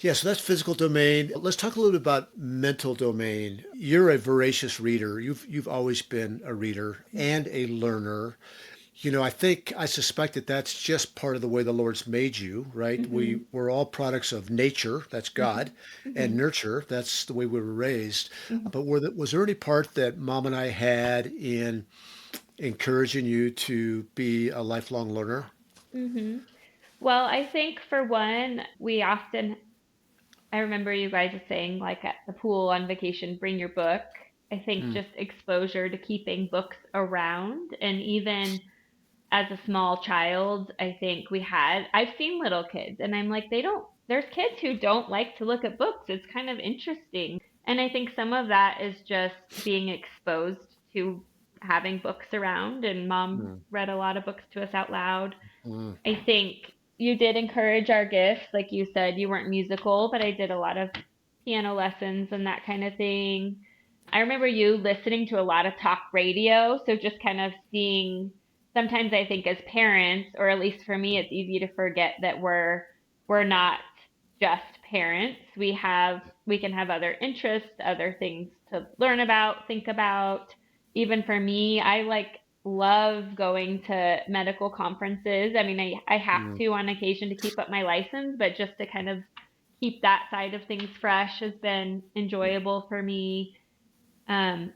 Yeah, so that's physical domain. Let's talk a little bit about mental domain. You're a voracious reader. You've always been a reader and a learner. I suspect that that's just part of the way the Lord's made you, right? Mhm. We're all products of nature, that's God, Mhm. and Mhm. nurture, that's the way we were raised. Mhm. But was there any part that Mom and I had in encouraging you to be a lifelong learner? Mhm. Well, I think for one, we often I remember you guys saying like at the pool on vacation, bring your book. I think Mm, just exposure to keeping books around, and even as a small child, I think I've seen little kids and I'm like, there's kids who don't like to look at books. It's kind of interesting. And I think some of that is just being exposed to having books around, and mom mm, read a lot of books to us out loud. mm, I think you did encourage our gifts. Like you said, you weren't musical, but I did a lot of piano lessons and that kind of thing. I remember you listening to a lot of talk radio. So just kind of seeing, sometimes I think as parents, or at least for me, it's easy to forget that we're not just parents. We can have other interests, other things to learn about, think about. Even for me, I like love going to medical conferences. I mean, I have mm, to on occasion to keep up my license, but just to kind of keep that side of things fresh has been enjoyable for me. Um,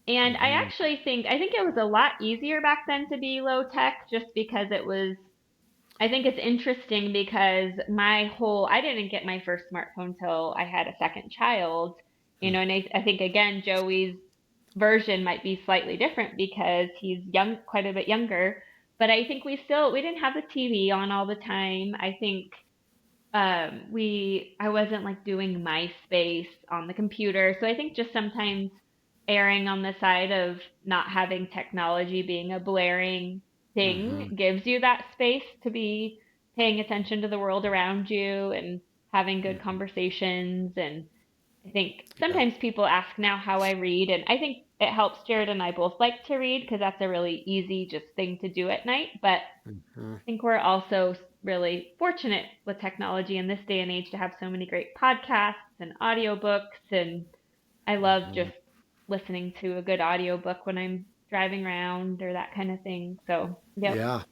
and mhm, I think it was a lot easier back then to be low tech just because I think it's interesting because I didn't get my first smartphone till I had a second child, mm, and I think again, Joey's version might be slightly different because he's quite a bit younger, but I think we didn't have the TV on all the time. I think I wasn't like doing MySpace on the computer. So I think just sometimes erring on the side of not having technology being a blaring mhm. thing gives you that space to be paying attention to the world around you and having good Mhm. conversations. And I think Yeah. sometimes people ask now how I read, and I think it helps. Jared and I both like to read because that's a really easy just thing to do at night. But Mhm. think we're also really fortunate with technology in this day and age to have so many great podcasts and audiobooks. And I love Mhm. just listening to a good audiobook when I'm driving around or that kind of thing. So, yep. Yeah.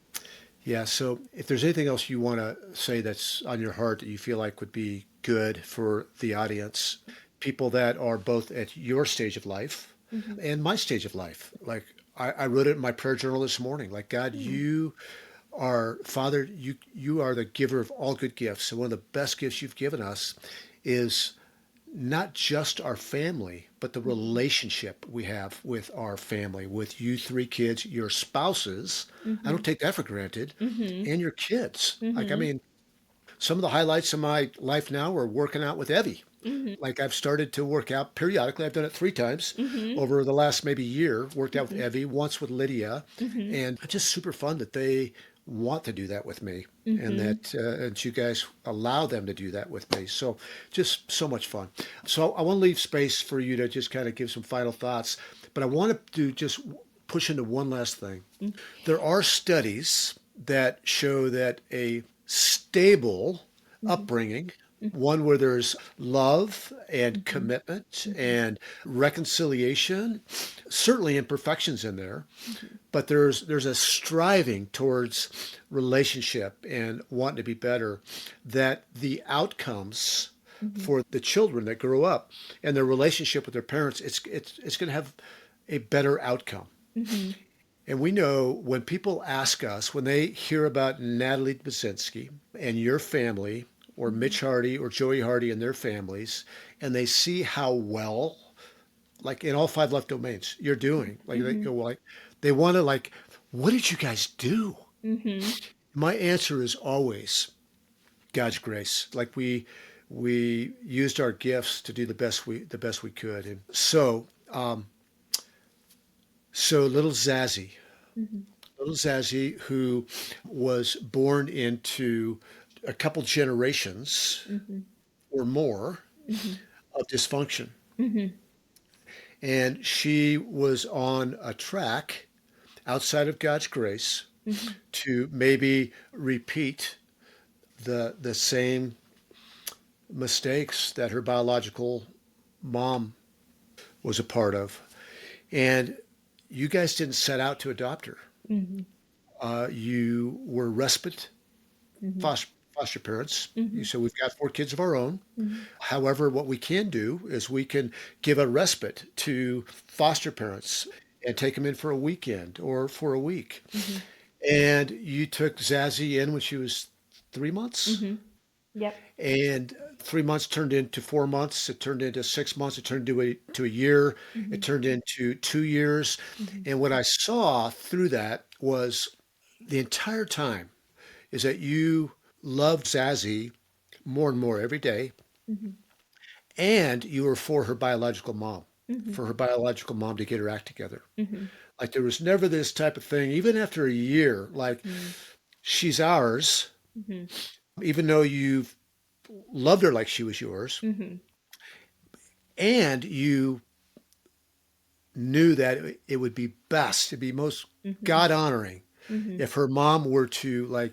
Yeah. So if there's anything else you want to say that's on your heart that you feel like would be good for the audience, people that are both at your stage of life Hmm. and my stage of life, like I wrote it in my prayer journal this morning, like God, Hmm. you are Father, you are the giver of all good gifts. And one of the best gifts you've given us is not just our family, but the Hmm. relationship we have with our family, with you 3 kids, your spouses. I Hmm. don't take that for granted, Hmm. and your kids. Like, I Hmm. mean, some of the highlights of my life now are working out with Evie. Hmm. Like, I've started to work out periodically. I've done it 3 times Hmm. over the last maybe year, worked out with Hmm. Evie, once with Lydia, Hmm. and it's just super fun that they want to do that with me and Hmm. that you guys allow them to do that with me. So just so much fun. So I want to leave space for you to just kind of give some final thoughts, but I want to do just push into one last thing. There are studies that show that a stable Hmm. upbringing, one where there's love and Hmm. commitment Hmm. and reconciliation, certainly imperfections in there, Hmm. but there's a striving towards relationship and wanting to be better, that the outcomes Hmm. for the children that grow up and their relationship with their parents, it's going to have a better outcome. Hmm. And we know when people ask us, when they hear about Natalie Dybzinski and your family, or Mitch Harty or Joey Harty and their families, and they see how well, like in all five left domains, you're doing. Like they Mhm. go like, they want to like, what did you guys do? Mhm. My answer is always God's grace. Like we used our gifts to do the best we could, and so Mhm. little Zazie, who was born into a couple generations Mhm. or more Mhm. of dysfunction. Mhm. And she was on a track outside of God's grace Mhm. to maybe repeat the same mistakes that her biological mom was a part of. And you guys didn't set out to adopt her. Mhm. You were respite Mhm. foster parents. You Mhm. said we've got four kids of our own. Mhm. However, what we can do is we can give a respite to foster parents and take them in for a weekend or for a week. Mhm. And you took Zazie in when she was 3 months, Mhm. Yep. and 3 months turned into 4 months. It turned into 6 months. It turned to a year. It Mhm. turned into 2 years. Mhm. And what I saw through that was the entire time is that you loved Zazie more and more every day, Mhm. and you were Mhm. for her biological mom to get her act together. Mhm. Like there was never this type of thing, even after a year, like Mhm. she's ours, Mhm. even though you've loved her like she was yours, Mhm. and you knew that it would be best, it'd be most Mhm. God honoring Mhm. if her mom were to like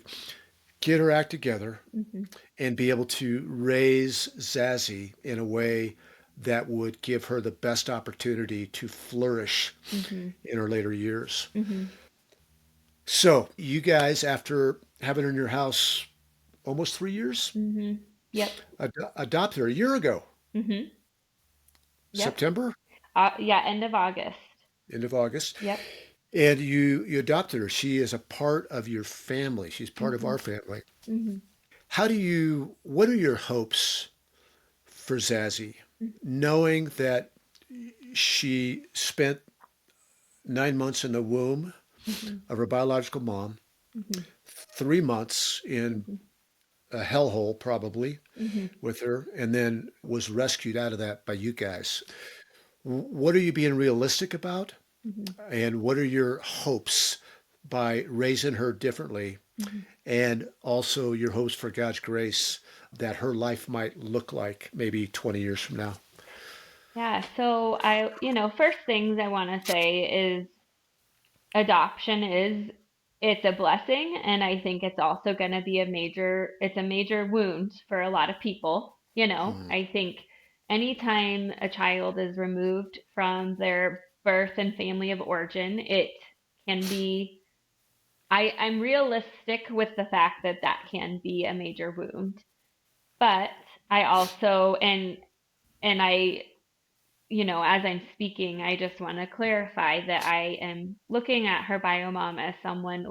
get her act together Mhm. and be able to raise Zazie in a way that would give her the best opportunity to flourish Mhm. in her later years. Mhm. So, you guys, after having her in your house almost 3 years, Mhm. Yep. adopted her a year ago, Mhm. Yep. September, Yeah, end of August. end of August, Yep. and you adopted her. She is a part of your family. She's part of Mhm. our family. Mhm. What are your hopes for Zazie, knowing that she spent 9 months in the womb Mhm. of her biological mom, Mhm. 3 months in Mhm. a hellhole probably Mhm. with her, and then was rescued out of that by you guys. What are you being realistic about? Mhm. And what are your hopes by raising her differently? Mhm. And also your hopes for God's grace that her life might look like maybe 20 years from now. Yeah, so first things I want to say is adoption is it's a blessing, and I think it's also going to be a major wound for a lot of people. Mm, I think anytime a child is removed from their birth and family of origin, it can be I'm realistic with the fact that that can be a major wound. But I also and I as I'm speaking, I just want to clarify that I am looking at her bio mom as someone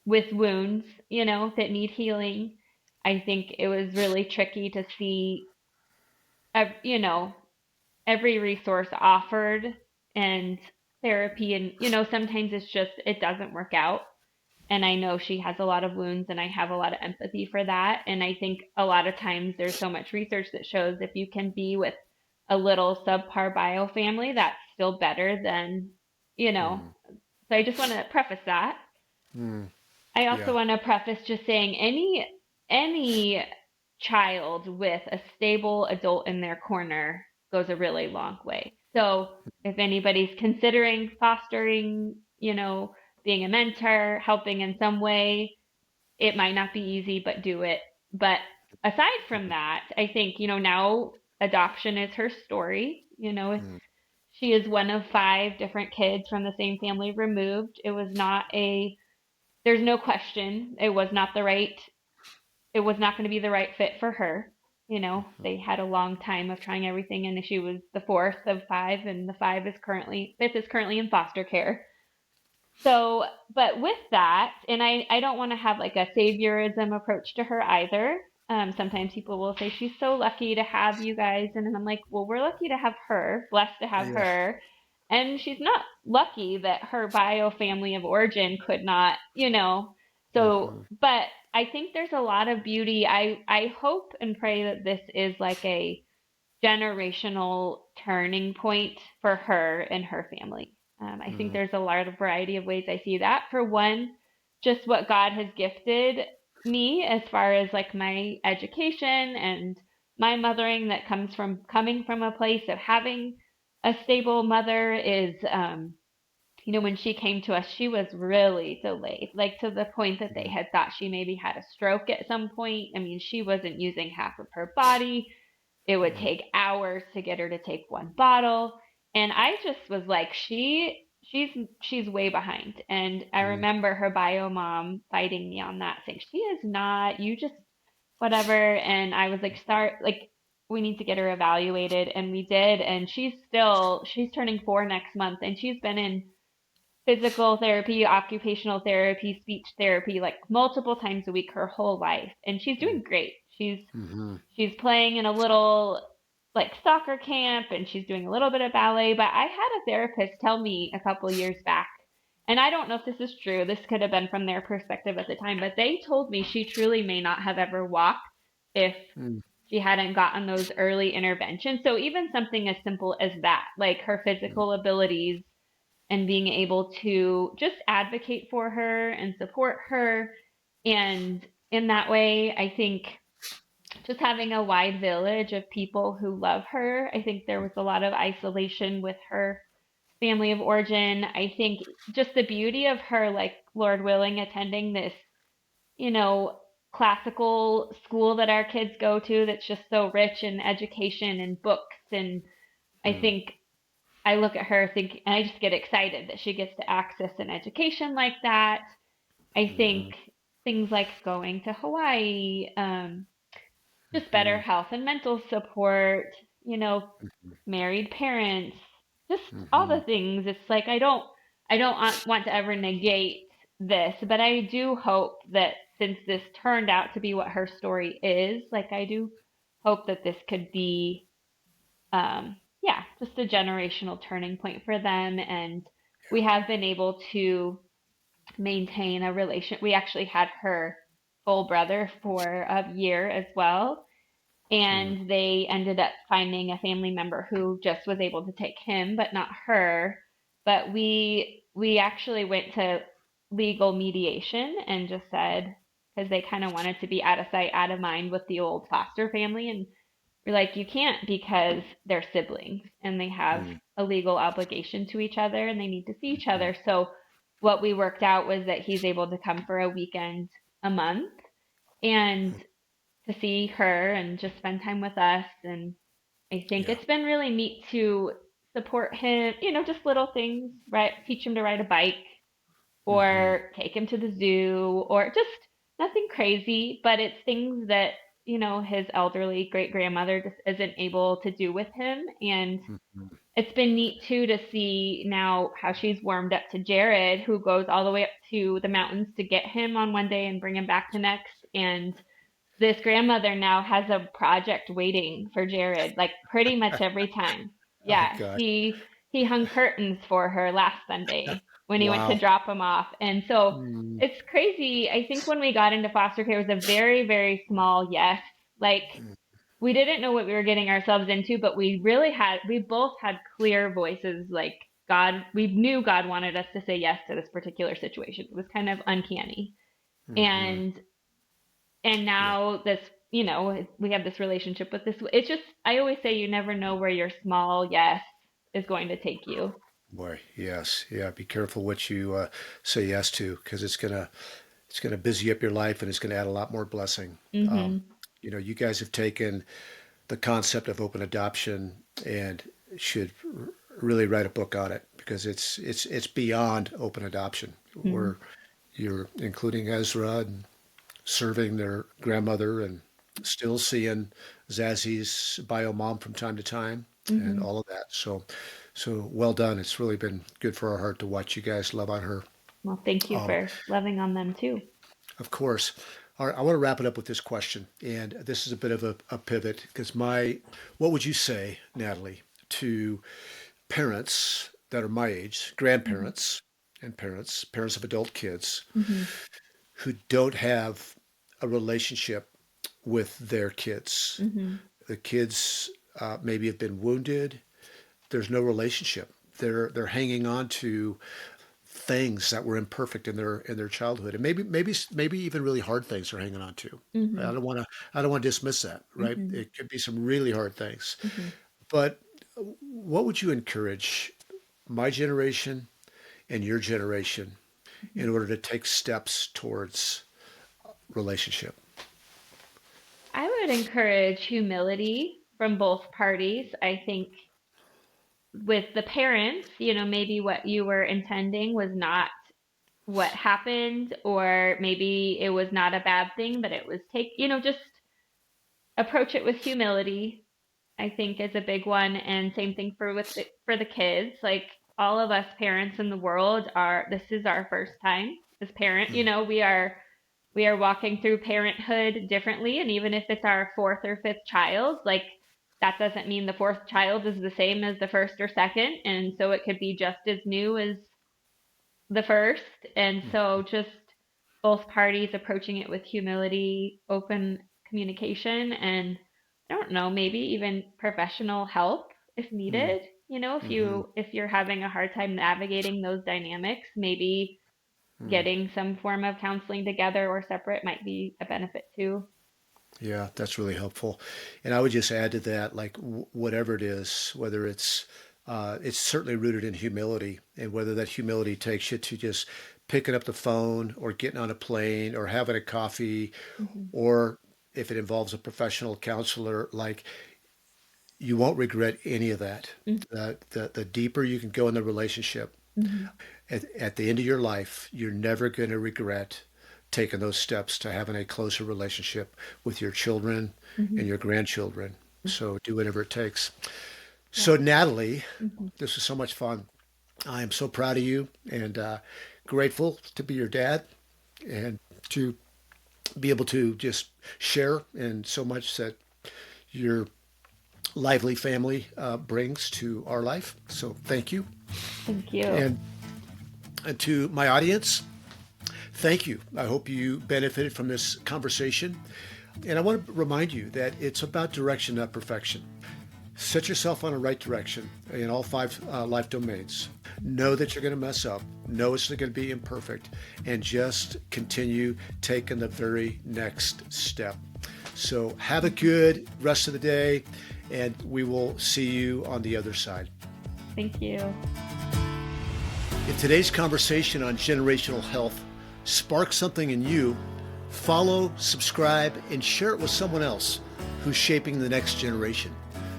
with wounds, that need healing. I think it was really tricky to see, ev- you know, every resource offered and therapy, and sometimes it doesn't work out. And I know she has a lot of wounds, and I have a lot of empathy for that. And I think a lot of times there's so much research that shows if you can be with a little subpar bio family, that's still better than, you know. mm, So I just want to preface that. mm, I also yeah. want to preface just saying any child with a stable adult in their corner goes a really long way. So if anybody's considering fostering, being a mentor, helping in some way, it might not be easy, but do it. But aside from that, I think, now adoption is her story. Mm, She is one of five different kids from the same family removed. There's no question it was not going to be the right fit for her. They had a long time of trying everything, and she was the fourth of five, and the fifth is currently in foster care. So, but with that, and I don't want to have like a saviorism approach to her either. Sometimes people will say she's so lucky to have you guys, and I'm like, well, we're lucky to have her, blessed to have Yeah. her, and she's not lucky that her bio family of origin could not, So, Hmm. but I think there's a lot of beauty. I hope and pray that this is like a generational turning point for her and her family. I think Hmm. there's a lot of variety of ways I see that. For one, just what God has gifted me as far as like my education and my mothering that comes from coming from a place of having a stable mother is when she came to us, she was really delayed, like to the point that they had thought she maybe had a stroke at some point. I mean, she wasn't using half of her body. It would Hmm. take hours to get her to take one bottle. And I just was like, she's way behind. And I Hmm. remember her bio mom fighting me on that, saying, she is not, you just whatever. And I was like, start like we need to get her evaluated. And we did. And she's turning 4 next month, and she's been in physical therapy, occupational therapy, speech therapy, like multiple times a week her whole life. And she's doing great. Hmm. She's playing in a little like soccer camp, and she's doing a little bit of ballet. But I had a therapist tell me a couple years back, and I don't know if this is true. This could have been from their perspective at the time, but they told me she truly may not have ever walked if Hmm. she hadn't gotten those early interventions. So even something as simple as that, like her physical abilities and being able to just advocate for her and support her. And in that way, I think just having a wide village of people who love her. I think there was a lot of isolation with her family of origin. I think just the beauty of her, like, Lord willing, attending this, you know, classical school that our kids go to that's just so rich in education and books. And I Hmm. think I look at her think and I just get excited that she gets to access an education like that. I think Hmm. things like going to Hawaii, just better Hmm. health and mental support, you know, married parents, just all Hmm. the things. It's like I don't want to ever negate this, but I do hope that since this turned out to be what her story is, like I do hope that this could be yeah, just a generational turning point for them. And we have been able to maintain a relation. We actually had her full brother for a year as well. Hmm. And they ended up finding a family member who just was able to take him, but not her. But we actually went to legal mediation and just said, because they kind of wanted to be out of sight, out of mind with the old foster family, and we're like, you can't because they're siblings and they have Hmm. a legal obligation to each other and they need to see each other. So what we worked out was that he's able to come for a weekend a month and to see her and just spend time with us. And I think Yeah. it's been really neat to support him, just little things, right? Teach him to ride a bike Hmm. or take him to the zoo or just nothing crazy, but it's things that, his elderly great grandmother just isn't able to do with him. And Hmm. it's been neat too to see now how she's warmed up to Jared, who goes all the way up to the mountains to get him on one day and bring him back the next. And this grandmother now has a project waiting for Jared, like pretty much every time. Oh Yeah, gosh. he hung curtains for her last Sunday when he went to Wow. drop him off. And so Hmm. it's crazy. I think when we got into foster care, it was a very, very small yes. Like we didn't know what we were getting ourselves into, but we both had clear voices like we knew God wanted us to say yes to this particular situation. It was kind of uncanny. Hmm. And Yeah. now we have this relationship with this. It's just, I always say you never know where your small yes is going to take you. Boy, yes, yeah. Be careful what you say yes to, because it's gonna busy up your life and it's gonna add a lot more blessing. Um, Hmm. you guys have taken the concept of open adoption and should really write a book on it, because it's beyond open adoption, Hmm. where you're including Ezra and serving their grandmother and still seeing Zazzy's bio mom from time to time and Hmm. all of that. So well done. It's really been good for our heart to watch you guys love on her. Well, thank you Um, for loving on them too. of course. All right, I want to wrap it up with this question, and this is a bit of a pivot because what would you say, Natalie, to parents that are my age, Mhm. grandparents and parents of adult kids Mhm. who don't have a relationship with their kids? Mhm. The kids maybe have been wounded. There's no relationship. They're hanging on to things that were imperfect in their childhood, and maybe even really hard things they're hanging on to. I Mhm. don't want to I don't want to dismiss that, right? Mhm. It could be some really hard things, Mhm. but what would you encourage my generation and your generation Mhm. in order to take steps towards relationship? I would encourage humility from both parties. I think with the parents, maybe what you were intending was not what happened, or maybe it was not a bad thing, but it was just approach it with humility. I think is a big one, and same thing for the kids. Like all of us parents in the world this is our first time as parent. Mm, We are walking through parenthood differently, and even if it's our fourth or fifth child, like that doesn't mean the fourth child is the same as the first or second, and so it could be just as new as the first. And mm, so just both parties approaching it with humility, open communication, and I don't know, maybe even professional help if mm, needed. mhm, If you're having a hard time navigating those dynamics, maybe mm. getting some form of counseling together or separate might be a benefit too. Yeah, that's really helpful. And I would just add to that, like whatever it is, whether it's certainly rooted in humility, and whether that humility takes you to just picking up the phone or getting on a plane or having a coffee, Hmm. or if it involves a professional counselor, like you won't regret any of that. The deeper you can go in the relationship, Hmm. at the end of your life, you're never going to regret taking those steps to having a closer relationship with your children and Hmm. your grandchildren. So do whatever it takes. Yeah. So, Natalie, Hmm. this was so much fun. I am so proud of you and grateful to be your dad and to be able to just share in so much that your lively family brings to our life. So, thank you. Thank you. And, and to my audience, thank you. I hope you benefited from this conversation. And I want to remind you that it's about direction, not perfection. Set yourself on a right direction in all five life domains. Know that you're going to mess up. Know it's going to be imperfect. And just continue taking the very next step. So have a good rest of the day, and we will see you on the other side. Thank you. If today's conversation on generational health sparks something in you, follow, subscribe, and share it with someone else who's shaping the next generation.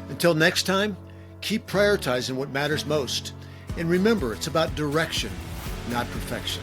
Until next time, keep prioritizing what matters most. And remember, it's about direction, not perfection.